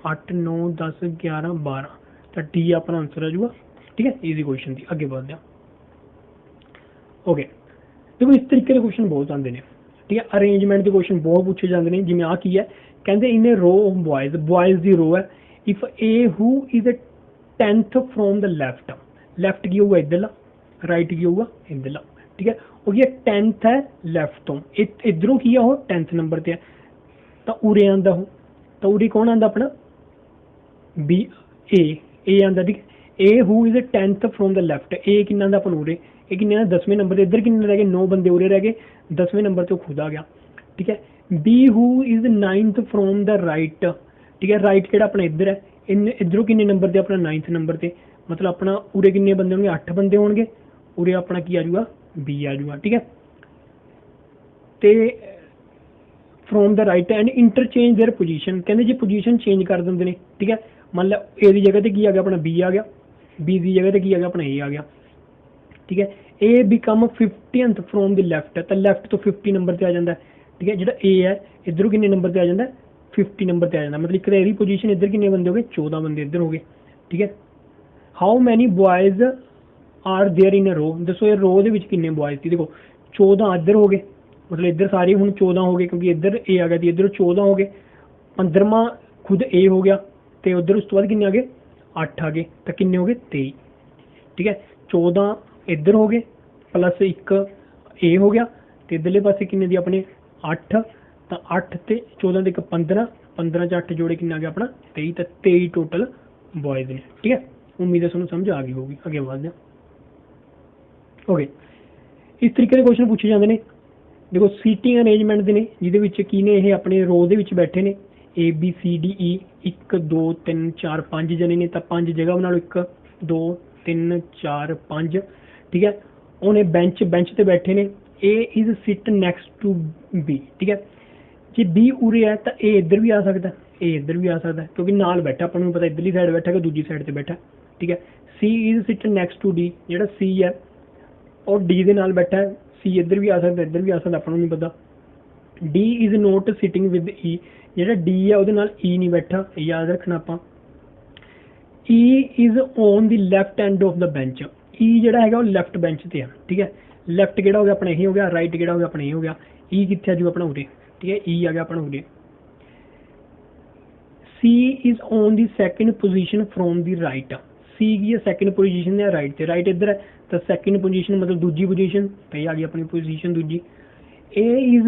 8 9 10 11 12, तो डी अपना आंसर आ जाऊगा, ठीक है। ईजी क्वेश्चन थी, अगे बढ़ते हैं। ओके, देखो इस तरीके के क्वेश्चन बहुत आते हैं, ठीक है। अरेंजमेंट के क्वेश्चन बहुत पूछे जाते हैं, जिवें आ की है, कहते इन a row of boys, boys की रो है, if A who is a 10th from the left, left की होगा इधरला, राइट की होगा इधरला, ठीक है। और ये 10th है लैफ्ट तो, इधरों की है वो 10th नंबर पर है, तो उरे आंदा हो, तो उरे कौन आंदा अपना बी ए आंदा, ठीक है। A who is a 10th from the left, A किन्ना आंदा अपन उरे, ये किन्ने 10वें नंबर पर, इधर किन्ने रह गए 9 बंदे उरे रह गए, 10वें नंबर तो खुद आ गया, ठीक है। B who is 9th from the right, ठीक है। राइट केड़ा अपना इधर है, इधरों किन्ने नंबर पे अपना 9th नंबर पे, मतलब अपना उरे किन्ने बंदे होंगे 8 बंदे होंगे, उरे अपना की आ जाऊगा बी आ जाऊगा, ठीक है। ते from the right and interchange their position, कहते जी पोजीशन चेंज कर देंगे ने, ठीक है। मान लो ए की जगह पर की आ गया अपना बी आ गया, बी की जगह पर की आ गया अपना ए आ गया, ठीक है। A become 50th from the left, तो लैफ्ट तो 50 नंबर पर आ जाता है, ठीक है। जो ए है इधरों किन्ने नंबर पर आ जाता है 50 नंबर पर आ जाता है, मतलब एक एरी पोजीशन इधर किन्ने बंदे हो गए 14 बंदे इधर हो गए, ठीक है। How many boys are there in a row, दसो ये रो के किन्ने बॉयज थी, देखो 14 इधर हो गए, मतलब इधर सारे हूँ 14 हो गए, क्योंकि इधर ए आ गया थी, इधर 14 हो गए, 15वां खुद ए हो गया, तो उधर उस तो बाद किन्ने आ गए 8 आ गए, तो किन्ने हो गए 23, ठीक है। 14 इधर हो गए प्लस 1 ए हो गया, तो इधरले पासे किन्ने दी अपने 8, तो 8 ते 14 ते 15, 15 च 8 जोड़े किन्ना आ गया अपना 23, तो 23 टोटल बॉयज ने, ठीक है। उम्मीद है तुहानूं समझ आ गई होगी, अगे बढ़ते हैं। ओके, इस तरीके के क्वेश्चन पूछे जाते हैं। देखो सीटिंग अरेंजमेंट के ने, जिहदे विच की ने ये अपने रो दे विच बैठे ने, A B C D E 1 2 3 4 5 जने ने, तो 5 जगह बना लो, 1 2 3 4 5, ठीक है। उन्हें बेंच ते बैठे ने, A is sit next to B, ठीक है। जे बी उरे है तो ए इधर भी आ सकता है, ए इधर भी आ सकता है, क्योंकि नाल बैठा, अपन नूं पता इधरली साइड बैठा कि दूजी साइड ते बैठा, ठीक है। C is sit next to D, जिहड़ा सी है और डी दे नाल बैठा है, सी इधर भी आ सकता है, इधर भी आ सकता, अपन नूं नहीं पता। D is not sitting with E, जिहड़ा डी है उहदे नाल ई नहीं बैठा, याद रखना आपां। E is on the left end of the bench, E जिहड़ा हैगा वो लैफ्ट बेंच ते है, ठीक है। लैफ्ट किहड़ा हो गया अपना यही हो गया, राइट किहड़ा हो गया अपना यही हो गया, ई कित्थे आ जाऊ अपना उरे, ठीक है। ई आ गया अपना उरे। C is on the second position from the right, C की सेकंड पोजीशन है राइट ते, राइट इधर है, तो सेकंड पोजीशन मतलब दूजी पोजीशन, तो ये आ गई अपनी पोजीशन दूजी। A is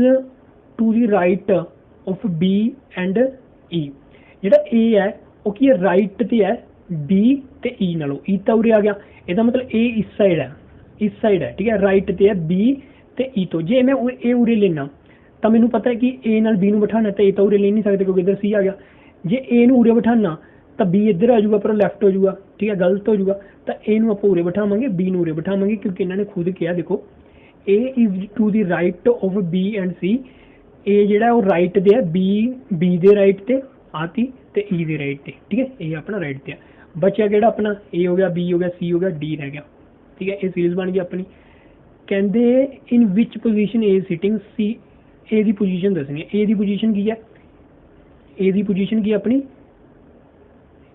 to the right of B and E, जिहड़ा ए है वो की राइट ते है बी ते ई नालों, ई तो उरे आ गया, इसका मतलब ए इस साइड है, इस साइड है, ठीक है। राइट ते है बी ते ई तो, जे मैं ए उरे लेना तो मैनू पता है कि ए नाल बी नूं बिठाना, तो ए तो उरे ले नहीं सकते क्योंकि इधर सी आ गया। जे ए नूं उरे बिठाना ਤਾਂ B ਇੱਧਰ ਆ ਜਾਊਗਾ ਪਰ ਲੈਫਟ ਹੋ ਜਾਊਗਾ, ਠੀਕ ਹੈ, ਗਲਤ ਹੋ ਜਾਊਗਾ। ਤਾਂ A ਨੂੰ ਆਪਾਂ ਉਰੇ ਬਿਠਾਵਾਂਗੇ, B ਨੂੰ ਉਰੇ ਬਿਠਾਵਾਂਗੇ, ਕਿਉਂਕਿ ਇਹਨਾਂ ਨੇ ਖੁਦ ਕਿਹਾ ਦੇਖੋ A is to the right of B and C। A ਜਿਹੜਾ ਉਹ ਰਾਈਟ ਦੇ ਹੈ, B ਦੇ ਰਾਈਟ ਤੇ ਆਤੀ ਤੇ E ਦੇ ਰਾਈਟ ਤੇ, ਠੀਕ ਹੈ, ਇਹ ਆਪਣਾ ਰਾਈਟ ਤੇ ਆ। ਬਚਿਆ ਕਿਹੜਾ ਆਪਣਾ A ਹੋ ਗਿਆ, B ਹੋ ਗਿਆ, C ਹੋ ਗਿਆ, D ਰਹਿ ਗਿਆ, ਠੀਕ ਹੈ। ਇਹ ਸੀਰੀਜ਼ ਬਣ ਗਈ ਆਪਣੀ। ਕਹਿੰਦੇ in which position A sitting, C A ਦੀ ਪੋਜੀਸ਼ਨ ਦੱਸਣੀ ਹੈ। A ਦੀ ਪੋਜੀਸ਼ਨ ਕੀ ਹੈ, A ਦੀ ਪੋਜੀਸ਼ਨ ਕੀ ਆਪਣੀ,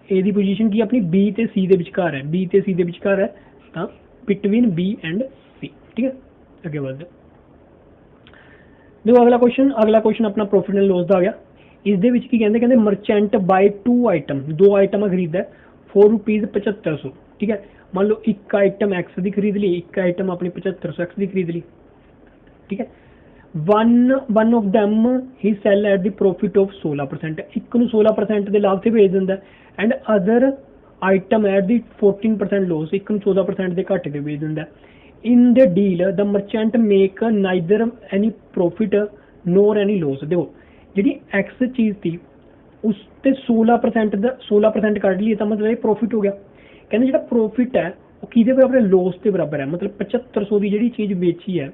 A ਦੀ ਪੋਜੀਸ਼ਨ ਕੀ ਆਪਣੀ B ਤੇ C ਦੇ ਵਿਚਕਾਰ ਹੈ, B ਤੇ C ਦੇ ਵਿਚਕਾਰ ਹੈ, ਤਾਂ ਬਿਟਵੀਨ B ਐਂਡ C, ਠੀਕ ਹੈ। ਅੱਗੇ ਵਧਦੇ ਦੇਖੋ ਅਗਲਾ ਕੁਐਸਚਨ ਆਪਣਾ ਪ੍ਰੋਫਿਟ ਐਂਡ ਲੋਸ ਦਾ ਆ ਗਿਆ। ਇਸ ਦੇ ਵਿੱਚ ਕੀ ਕਹਿੰਦੇ, ਕਹਿੰਦੇ ਮਰਚੈਂਟ ਬਾਈ 2 ਆਈਟਮ, 2 ਆਈਟਮਾਂ ਖਰੀਦਦਾ ₹4 7500, ਠੀਕ ਹੈ। ਮੰਨ ਲਓ ਇੱਕ ਆਈਟਮ X ਦੀ ਖਰੀਦ ਲਈ, ਇੱਕ ਆਈਟਮ ਆਪਣੀ 7500 X ਦੀ ਖਰੀਦ ਲਈ, ਠੀਕ ਹੈ। one of them he sell at the profit of 16%, ਇੱਕ ਨੂੰ 16% ਦੇ ਲਾਭ ਤੇ ਵੇਚ ਦਿੰਦਾ, and other item at the 14% loss, ਇੱਕ ਨੂੰ 14% ਦੇ ਘਾਟੇ ਤੇ ਵੇਚ ਦਿੰਦਾ। in the deal the merchant make neither any profit nor any loss। देखो ਜਿਹੜੀ X ਚੀਜ਼ थी ਉਸ ਤੇ 16% ਦਾ 16% ਕੱਢ ਲਈ ਤਾਂ ਮਤਲਬ ਇਹ ਪ੍ਰੋਫਿਟ ਹੋ ਗਿਆ। ਕਹਿੰਦੇ ਜਿਹੜਾ ਪ੍ਰੋਫਿਟ ਹੈ ਉਹ ਕਿਹਦੇ ਬਰਾਬਰ ਹੈ, ਲੋਸ ਦੇ ਬਰਾਬਰ ਹੈ। ਮਤਲਬ 7500 ਦੀ ਜਿਹੜੀ ਚੀਜ਼ ਵੇਚੀ ਹੈ,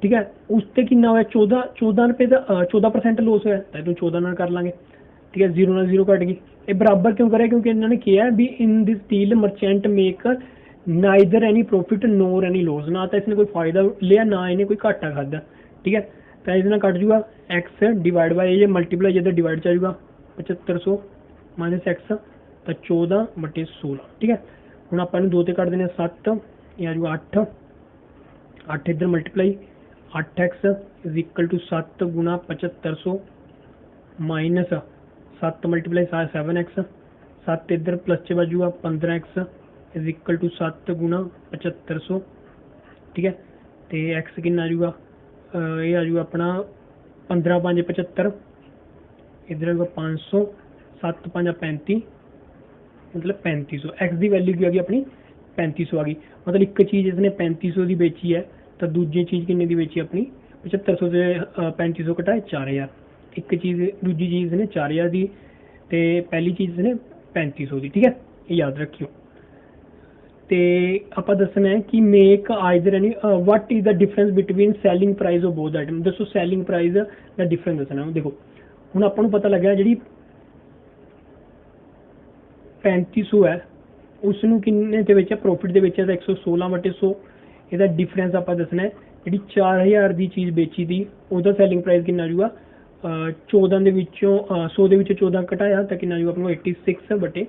ਠੀਕ ਹੈ, ਉਸ ਤੇ ਕਿੰਨਾ ਹੋਇਆ 14 ਰੁਪਏ ਦਾ 14% ਲੋਸ ਹੋਇਆ, ਤਾਂ ਇਹਨੂੰ 14 ਨਾਲ ਕਰ ਲਾਂਗੇ, ਠੀਕ ਹੈ। 0 ਨਾਲ 0 ਕੱਟ ਗਈ। ਇਹ ਬਰਾਬਰ ਕਿਉਂ ਕਰਿਆ, ਕਿਉਂਕਿ ਇਹਨਾਂ ਨੇ ਕਿਹਾ ਵੀ ਇਨ ਦਿਸ ਡੀਲ ਮਰਚੈਂਟ ਮੇਕ ਨਾਈਦਰ ਐਨੀ ਪ੍ਰੋਫਿਟ ਨੋਰ ਐਨੀ ਲੋਸ, ਨਾ ਤਾਂ ਇਸਨੇ ਕੋਈ ਫਾਇਦਾ ਲਿਆ ਨਾ ਇਹਨੇ ਕੋਈ ਘਾਟਾ ਖਾਦਾ, ਠੀਕ ਹੈ। ਤਾਂ ਇਹਦੇ ਨਾਲ ਕੱਟ ਜੂਗਾ X ਡਿਵਾਈਡ ਬਾਈ ਇਹ ਮਲਟੀਪਲਾਈ ਜਦੋਂ ਡਿਵਾਈਡ ਚ ਆ ਜਾਊਗਾ 7500 ਮਾਈਨਸ X ਤਾਂ 14/16, ਠੀਕ ਹੈ। ਹੁਣ ਆਪਾਂ ਇਹਨੂੰ 2 ਤੇ ਕੱਟ ਦੇਣੇ 7, ਇਹ ਆ ਜਾਊਗਾ 8, 8 ਇੱਧਰ multiply 8X is equal to 7 ਗੁਣਾ 7500 ਮਾਈਨਸ 7 ਮਲਟੀਪਲਾਈ 7X, 7 ਇੱਧਰ ਪਲੱਸ ਚ ਵਜੂਗਾ 15X इज इक्वल टू 7 गुणा 7500, ठीक है। तो X कितना आ जाऊगा, ये आ जाऊगा अपना 15 5 75, इधर आएगा 500, 7 5 35, मतलब 3500। X की वैल्यू की आ गई अपनी 3500 आ गई। मतलब एक चीज़ इसने 3500 की बेची है तो दूजी चीज़ किन्ने की बेची अपनी 7500 से 3500 घटाए 4000। एक चीज़ दूजी चीज़ ने 4000 की, तो पहली चीज़ ने 3500 की, ठीक है, ये याद रखियो। ਤੇ ਆਪਾਂ ਦੱਸਣਾ ਹੈ ਕਿ make either any what is the difference between selling price of both item. ਦੱਸੋ ਸੈਲਿੰਗ ਪ੍ਰਾਈਸ ਦਾ ਡਿਫਰੈਂਸ ਦੱਸਣਾ। ਦੇਖੋ ਹੁਣ ਆਪਾਂ ਨੂੰ ਪਤਾ ਲੱਗਿਆ ਜਿਹੜੀ 3500 ਹੈ ਉਸ ਨੂੰ ਕਿੰਨੇ ਦੇ ਵਿੱਚ ਹੈ, ਪ੍ਰੋਫਿਟ ਦੇ ਵਿੱਚ ਹੈ ਤਾਂ 116/100। ਇਹਦਾ ਡਿਫਰੈਂਸ ਆਪਾਂ ਦੱਸਣਾ ਹੈ। ਜਿਹੜੀ 4000 ਦੀ ਚੀਜ਼ ਵੇਚੀ ਦੀ ਉਹਦਾ ਸੈਲਿੰਗ ਪ੍ਰਾਈਸ ਕਿੰਨਾ ਆਜੂਗਾ, 14 ਦੇ ਵਿੱਚੋਂ 100 ਦੇ ਵਿੱਚੋਂ 14 ਘਟਾਇਆ ਤਾਂ ਕਿੰਨਾ ਆਜੂਗਾ ਆਪਾਂ ਨੂੰ 86/100।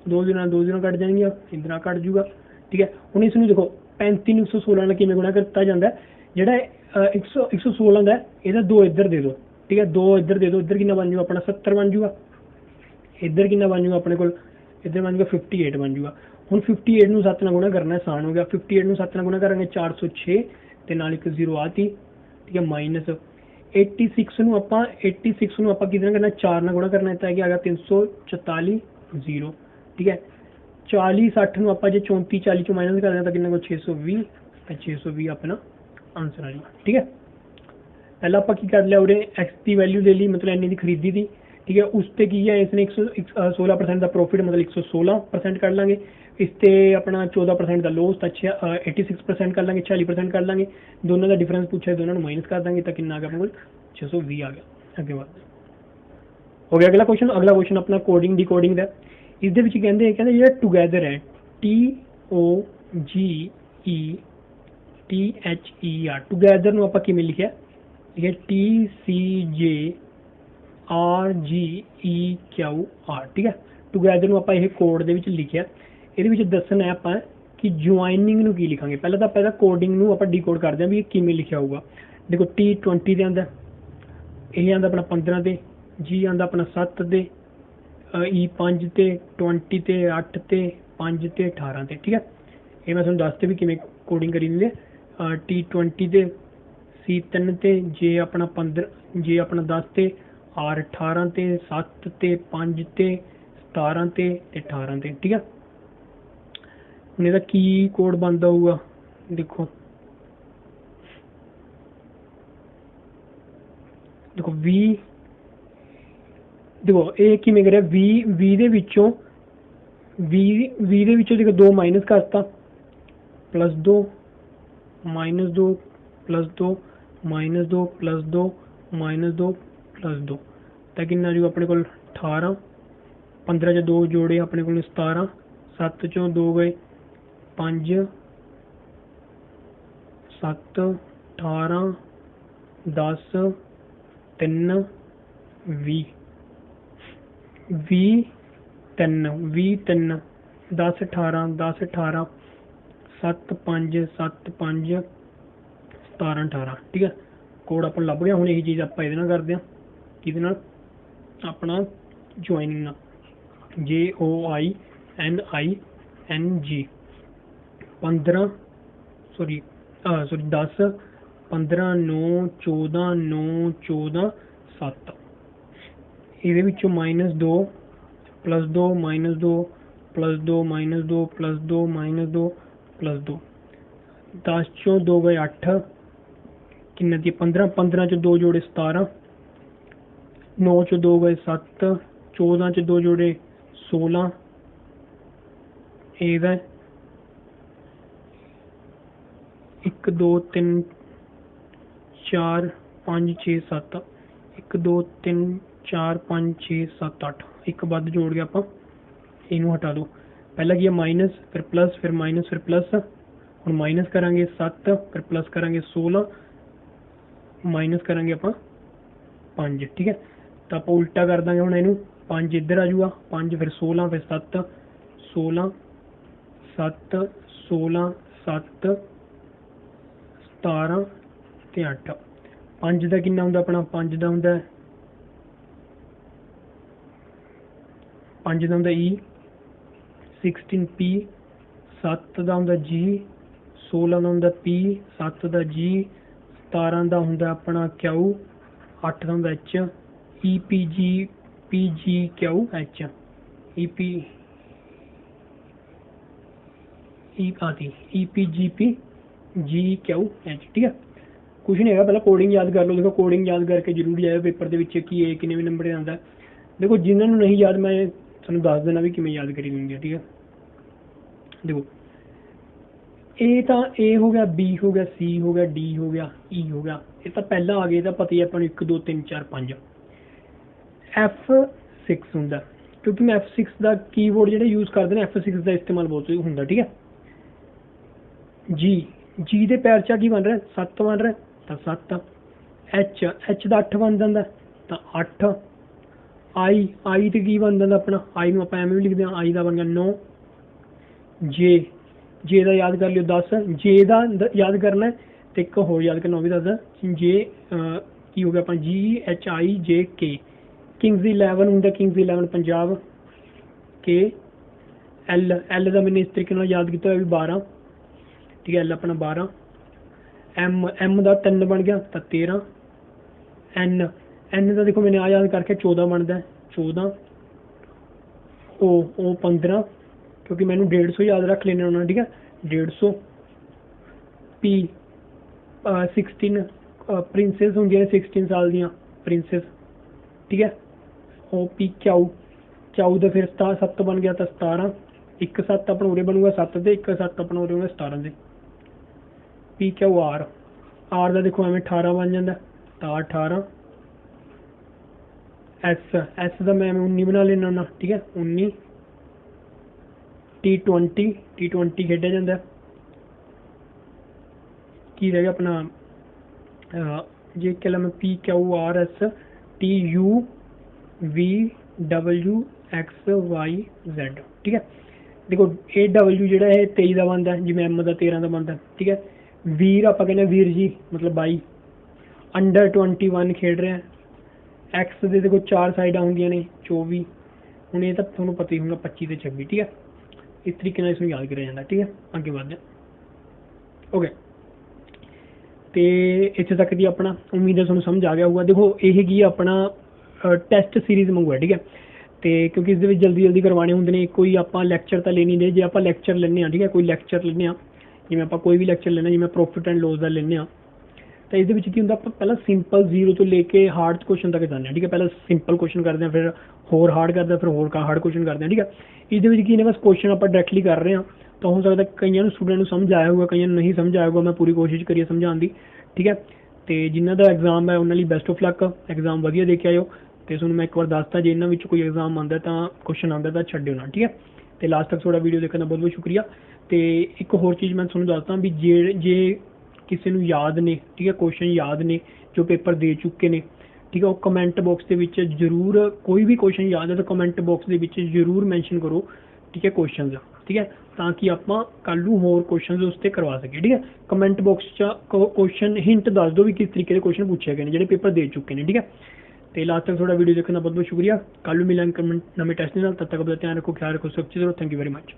2 ਦਿਨਾਂ ਕੱਟ ਜਾਣਗੀਆਂ, ਇਧਰ ਨਾਲ ਕੱਟ ਜੂਗਾ, ਠੀਕ ਹੈ। ਹੁਣ ਇਸ ਨੂੰ ਦੇਖੋ 35 ਨੂੰ 116 ਨਾਲ ਕਿਵੇਂ ਗੁਣਾ ਕੀਤਾ ਜਾਂਦਾ, ਜਿਹੜਾ 116 ਦਾ ਇਹਦਾ 2 ਇੱਧਰ ਦੇ ਦਿਓ, ਠੀਕ ਹੈ, 2 ਇੱਧਰ ਦੇ ਦਿਓ, ਇੱਧਰ ਕਿੰਨਾ ਬਣ ਜੂਗਾ ਆਪਣਾ 70 ਬਣ ਜੂਗਾ, ਇੱਧਰ ਕਿੰਨਾ ਬਣ ਜੂਗਾ ਆਪਣੇ ਕੋਲ, ਇੱਧਰ ਬਣ ਜੂਗਾ 58 ਬਣ ਜੂਗਾ। ਹੁਣ 58 ਨੂੰ 7 ਨਾਲ ਗੁਣਾ ਕਰਨਾ ਆਸਾਨ ਹੋ ਗਿਆ। 58 ਨੂੰ 7 ਨਾਲ ਗੁਣਾ ਕਰਾਂਗੇ 406 ਤੇ ਨਾਲ ਇੱਕ 0 ਆਤੀ, ਠੀਕ ਹੈ, ਮਾਈਨਸ 86 ਨੂੰ ਆਪਾਂ ਕਿਹਦੇ ਨਾਲ ਕਰਨਾ 4 ਨਾਲ ਗੁਣਾ ਕਰਨਾ ਤਾਂ ਆ ਗਿਆ 344 0, ठीक है। 40 60 ਨੂੰ ਆਪਾਂ ਜੇ 34 40 ਚੋਂ ਮਾਈਨਸ ਕਰਦੇ ਹਾਂ ਤਾਂ ਕਿੰਨਾ ਕੋ 620, ਤਾਂ 620 ਆਪਣਾ ਆਨਸਰ ਆ ਜੀ, ਠੀਕ ਹੈ। ਪਹਿਲਾਂ ਆਪਾਂ ਕੀ ਕਰ ਲਿਆ ਉਰੇ X ਦੀ ਵੈਲਿਊ ਲੈ ਲਈ, ਮਤਲਬ ਇੰਨੀ ਦੀ ਖਰੀਦੀ ਦੀ, ਠੀਕ ਹੈ। ਉਸ ਤੇ ਕੀ ਹੈ ਇਸਨੇ 16% ਦਾ ਪ੍ਰੋਫਿਟ ਮਤਲਬ 116% ਕਰ ਲਾਂਗੇ। ਇਸ ਤੇ ਆਪਣਾ 14% ਦਾ ਲੋਸ ਤਾਂ 86% ਕਰ ਲਾਂਗੇ, 46% ਕਰ ਲਾਂਗੇ। ਦੋਨਾਂ ਦਾ ਡਿਫਰੈਂਸ ਪੁੱਛਿਆ, ਦੋਨਾਂ ਨੂੰ ਮਾਈਨਸ ਕਰ ਦਾਂਗੇ ਤਾਂ ਕਿੰਨਾ ਆ ਗਿਆ ਆਪਣੇ ਕੋਲ 620 ਆ ਗਿਆ। ਅੱਗੇ ਵੱਧ ਹੋ ਗਿਆ ਅਗਲਾ ਕੁਐਸਚਨ ਆਪਣਾ ਕੋਡਿੰਗ ਡੀਕੋਡਿੰਗ ਦਾ। ਇਸ ਦੇ ਵਿੱਚ ਕਹਿੰਦੇ ਜਿਹੜਾ ਟੂਗੈਦਰ ਹੈ TOGETHER, ਟੂਗੈਦਰ ਨੂੰ ਆਪਾਂ ਕਿਵੇਂ ਲਿਖਿਆ, ਠੀਕ ਹੈ, TCJRGEQR, ਠੀਕ ਹੈ। ਟੂਗੈਦਰ ਨੂੰ ਆਪਾਂ ਇਹ ਕੋਡ ਦੇ ਵਿੱਚ ਲਿਖਿਆ। ਇਹਦੇ ਵਿੱਚ ਦੱਸਣਾ ਆਪਾਂ ਕਿ ਜੁਆਇਨਿੰਗ ਨੂੰ ਕੀ ਲਿਖਾਂਗੇ। ਪਹਿਲਾਂ ਤਾਂ ਆਪਾਂ ਕੋਡਿੰਗ ਨੂੰ ਆਪਾਂ ਡੀਕੋਡ ਕਰਦੇ ਹਾਂ ਵੀ ਇਹ ਕਿਵੇਂ ਲਿਖਿਆ ਹੋਊਗਾ। ਦੇਖੋ T 20 ਦੇ ਆਉਂਦਾ, ਇਹ ਆਉਂਦਾ ਆਪਣਾ 15 ਤੇ, G ਆਉਂਦਾ ਆਪਣਾ 7 ਤੇ, E 5 ਤੇ, 20 ਤੇ, 8 ਤੇ, 5 ਤੇ, 18 ਤੇ, ਠੀਕ ਹੈ। ਇਹ ਮੈਂ ਤੁਹਾਨੂੰ ਦੱਸਦੇ ਵੀ ਕਿਵੇਂ ਕੋਡਿੰਗ ਕਰੀ ਦਿੰਦੇ। T 20 ਤੇ, C 3 ਤੇ, J ਆਪਣਾ 15, J ਆਪਣਾ 10 ਤੇ, R 18 ਤੇ, 7 ਤੇ, 5 ਤੇ, 17 ਤੇ 18 ਤੇ, ਠੀਕ ਹੈ। ਹੁਣ ਇਹਦਾ ਕੀ ਕੋਡ ਬਣਦਾ ਹੋਊਗਾ, ਦੇਖੋ V देखो ये किवें करिया 20 ਦੇ ਵਿੱਚੋਂ 20 ਦੇ ਵਿੱਚੋਂ देखो 2 माइनस करता +2 -2 +2 -2 +2 -2 +2 तो कितना जो अपने को 18 15 च 2 जोड़े अपने को 17 7 चों 2 गए 5 7 18 10 3 20 3 10 18 10 18 7 5 7 5 17 18 ठीक है। कोड अपन लभ गया। हुण यही चीज़ आप ये करते हैं कि अपना ज्वाइनिंग JOINING 15 सॉरी 10 15 9 14 9 14 7 ये -2 +2 -2 +2 -2 +2 -2 +2 10 चों 2 गए 8 किन्ने दी 15 15 चों 2 जोड़े 17 9 चों 2 गए 7 14 चों 2 जोड़े 16 1 2 3 4 5 6 7 1 2 3 4 5 6 7 8 एक बाद जोड़ के आप इनू हटा दो। पहला किया माइनस फिर प्लस फिर माइनस फिर प्लस। हम माइनस करांगे 7 फिर प्लस करांगे 16 माइनस करांगे आप 5 ठीक है। तो आप उल्टा कर देंगे हम इनू 5 इधर आ जाऊगा 5 फिर 16 फिर 7 16 7 16 7 17 ते 8 5 का कितना होंगे अपना 5 का होंगे 5 का होंगे E 16P 7 का होंगे G 16 का होंगे P 7 का G 17 का होंगे अपना Q 8 का होंगे H EPG PGQ H EP EPGP GQ H ठीक है। कुछ नहीं है पहले कोडिंग याद कर लो। देखो कोडिंग याद करके जरूर जाए पेपर के विच कि किन्ने नंबर आता है। देखो जिन्होंने नहीं याद मैं तुहानूं दस देना भी किवें याद करी दूंगी ठीक है। देखो ए तो ए हो गया B हो गया C हो गया D हो गया E हो गया ये तो पहला आ गया तो पता ही अपन 1 2 3 4 5 F6 होंगे क्योंकि मैं F6 का कीबोर्ड जो यूज़ करते हैं F6 का इस्तेमाल बहुत होंगे ठीक है। जी के पैर चा की बन रहा है 7 बन रहा है तो 7 H का 8 बन जाता तो 8 आई तो की बन जाता अपना आई में आप एवं भी लिखते हैं आई का बन गया 9 जे का याद कर लियो 10 जे का याद करना है तो एक होर याद करना भी दस जे की हो गया अपना GHIJK किंग्स 11 होंगे किंग्स 11 पंजाब के एल का मैंने इस तरीके याद किया भी 12 ठीक है। एल अपना 12 एम का 3 बन गया तो 13 एन का देखो मैंने आ याद करके 14 बनता है 14 ओ 15 क्योंकि मैंने 150 याद रख लेने होना ठीक है 150 P 16 प्रिंसेस होंगे 16 साल दियाँ प्रिंसेस ठीक है। ओ P क्यू तो फिर 7 बन गया तो 17 1 7 अपना उरे बनूगा 7 से 1 7 अपना उरे होगा 17 से P क्यू आर का देखो एवं 18 बन जाता तो 18 एस का मैं 19 बना लेना होना ठीक है 19 T20 खेडा जाता की रह गया अपना जे क्या मैं PQRS TUVWXYZ ठीक है। देखो AW जो है 23 का बनता है जिमें M का 13 का बनता है ठीक है। वीर आप कहने वीर जी मतलब 22 अंडर 21 खेड रहे हैं एक्स के देखो 4 साइड होंगे ने 24 हूँ ये तो थोड़ा पता ही होगा 25 से 26 ठीक है। इस तरीके से इसमें याद करा जाता ठीक है। आगे बढ़ते हैं ओके तो इतने तक दी अपना उम्मीद है तुहानूं समझ आ गया होगा। देखो यह की अपना टेस्ट सीरीज़ मंगवाया ठीक है तो क्योंकि इस जल्दी करवाने होंगे ने कोई आप लैक्चर तो ले नहीं दे जो आप लैक्चर लेने ठीक है कोई लैक्चर लेने जिमें आप कोई भी लैक्चर लेना जिमें प्रॉफिट एंड लॉस का लेने ਤਾਂ ਇਹਦੇ ਵਿੱਚ ਕੀ ਹੁੰਦਾ, ਆਪਾਂ ਪਹਿਲਾਂ ਸਿੰਪਲ 0 ਤੋਂ ਲੈ ਕੇ ਹਾਰਡ ਕੁਐਸਚਨ ਤੱਕ ਜਾਂਦੇ ਹਾਂ, ਠੀਕ ਹੈ। ਪਹਿਲਾਂ ਸਿੰਪਲ ਕੁਐਸਚਨ ਕਰਦੇ ਹਾਂ, ਫਿਰ ਹੋਰ ਹਾਰਡ ਕਰਦੇ ਹਾਂ, ਫਿਰ ਹੋਰ ਹਾਰਡ ਕੁਐਸਚਨ ਕਰਦੇ ਹਾਂ, ਠੀਕ ਹੈ। ਇਹਦੇ ਵਿੱਚ ਕੀ ਨੇ, ਬਸ ਕੁਐਸਚਨ ਆਪਾਂ ਡਾਇਰੈਕਟਲੀ ਕਰ ਰਹੇ ਹਾਂ, ਤਾਂ ਹੋ ਸਕਦਾ ਕਈਆਂ ਨੂੰ ਸਟੂਡੈਂਟ ਨੂੰ ਸਮਝ ਆਇਆ ਹੋਊਗਾ, ਕਈਆਂ ਨੂੰ ਨਹੀਂ ਸਮਝ ਆਇਆ ਹੋਊਗਾ। ਮੈਂ ਪੂਰੀ ਕੋਸ਼ਿਸ਼ ਕਰੀ ਸਮਝਾਉਣ ਦੀ, ਠੀਕ ਹੈ। ਤੇ ਜਿਨ੍ਹਾਂ ਦਾ ਐਗਜ਼ਾਮ ਹੈ ਉਹਨਾਂ ਲਈ ਬੈਸਟ ਆਫ ਲੱਕ, ਐਗਜ਼ਾਮ ਵਧੀਆ ਦੇ ਕੇ ਆਇਓ। ਤੇ ਤੁਹਾਨੂੰ ਮੈਂ ਇੱਕ ਵਾਰ ਦੱਸਤਾ, ਜੇ ਇਹਨਾਂ ਵਿੱਚ ਕੋਈ ਐਗਜ਼ਾਮ ਆਉਂਦਾ ਤਾਂ ਕੁਐਸਚਨ ਆਉਂਦਾ ਤਾਂ ਛੱਡਿਓ ਨਾ, ਠੀਕ ਹੈ। ਤੇ ਲਾਸਟ ਤੱਕ ਤੁਹਾਡਾ ਵੀਡੀਓ ਦੇਖਣ ਦਾ ਬਹੁਤ ਬਹੁਤ ਸ਼ੁਕਰੀਆ। ਤੇ ਇੱਕ ਹੋਰ ਚੀਜ਼ ਮੈਂ ਤੁਹਾਨੂੰ ਦੱਸਦਾ ਵੀ ਜੇ ਕਿਸੇ ਨੂੰ ਯਾਦ ਨੇ, ਠੀਕ ਹੈ, ਕੁਐਸਚਨ ਯਾਦ ਨੇ ਜੋ ਪੇਪਰ ਦੇ ਚੁੱਕੇ ਨੇ, ਠੀਕ ਹੈ, ਉਹ ਕਮੈਂਟ ਬਾਕਸ ਦੇ ਵਿੱਚ ਜ਼ਰੂਰ, ਕੋਈ ਵੀ ਕੁਐਸਚਨ ਯਾਦ ਹੈ ਤਾਂ ਕਮੈਂਟ ਬਾਕਸ ਦੇ ਵਿੱਚ ਜ਼ਰੂਰ ਮੈਂਸ਼ਨ ਕਰੋ, ਠੀਕ ਹੈ, ਕੁਐਸਚਨਸ, ਠੀਕ ਹੈ, ਤਾਂ ਕਿ ਆਪਾਂ ਕੱਲ੍ਹ ਨੂੰ ਹੋਰ ਕੁਐਸਚਨਸ ਉਸ 'ਤੇ ਕਰਵਾ ਸਕੀਏ, ਠੀਕ ਹੈ। ਕਮੈਂਟ ਬਾਕਸ 'ਚ ਕੁਐਸਚਨ ਹਿੰਟ ਦੱਸ ਦਿਓ ਵੀ ਕਿਸ ਤਰੀਕੇ ਦੇ ਕੁਐਸਚਨ ਪੁੱਛੇ ਗਏ ਨੇ ਜਿਹੜੇ ਪੇਪਰ ਦੇ ਚੁੱਕੇ ਨੇ, ਠੀਕ ਹੈ। ਤੇ ਲਾਸਟ ਤੱਕ ਤੁਹਾਡਾ ਵੀਡੀਓ ਦੇਖਣ ਦਾ ਬਹੁਤ ਬਹੁਤ ਸ਼ੁਕਰੀਆ। ਕੱਲ੍ਹ ਨੂੰ ਮਿਲਾਂਗੇ ਨਵੇਂ ਟੈਸਟ ਦੇ ਨਾਲ, ਤਦ ਤੱਕ ਆਪਣਾ ਧਿਆਨ ਰੱਖੋ, ਖਿਆਲ ਰੱਖੋ, ਸੁਰੱਖਿਅਤ ਰਹੋ। Thank you very much.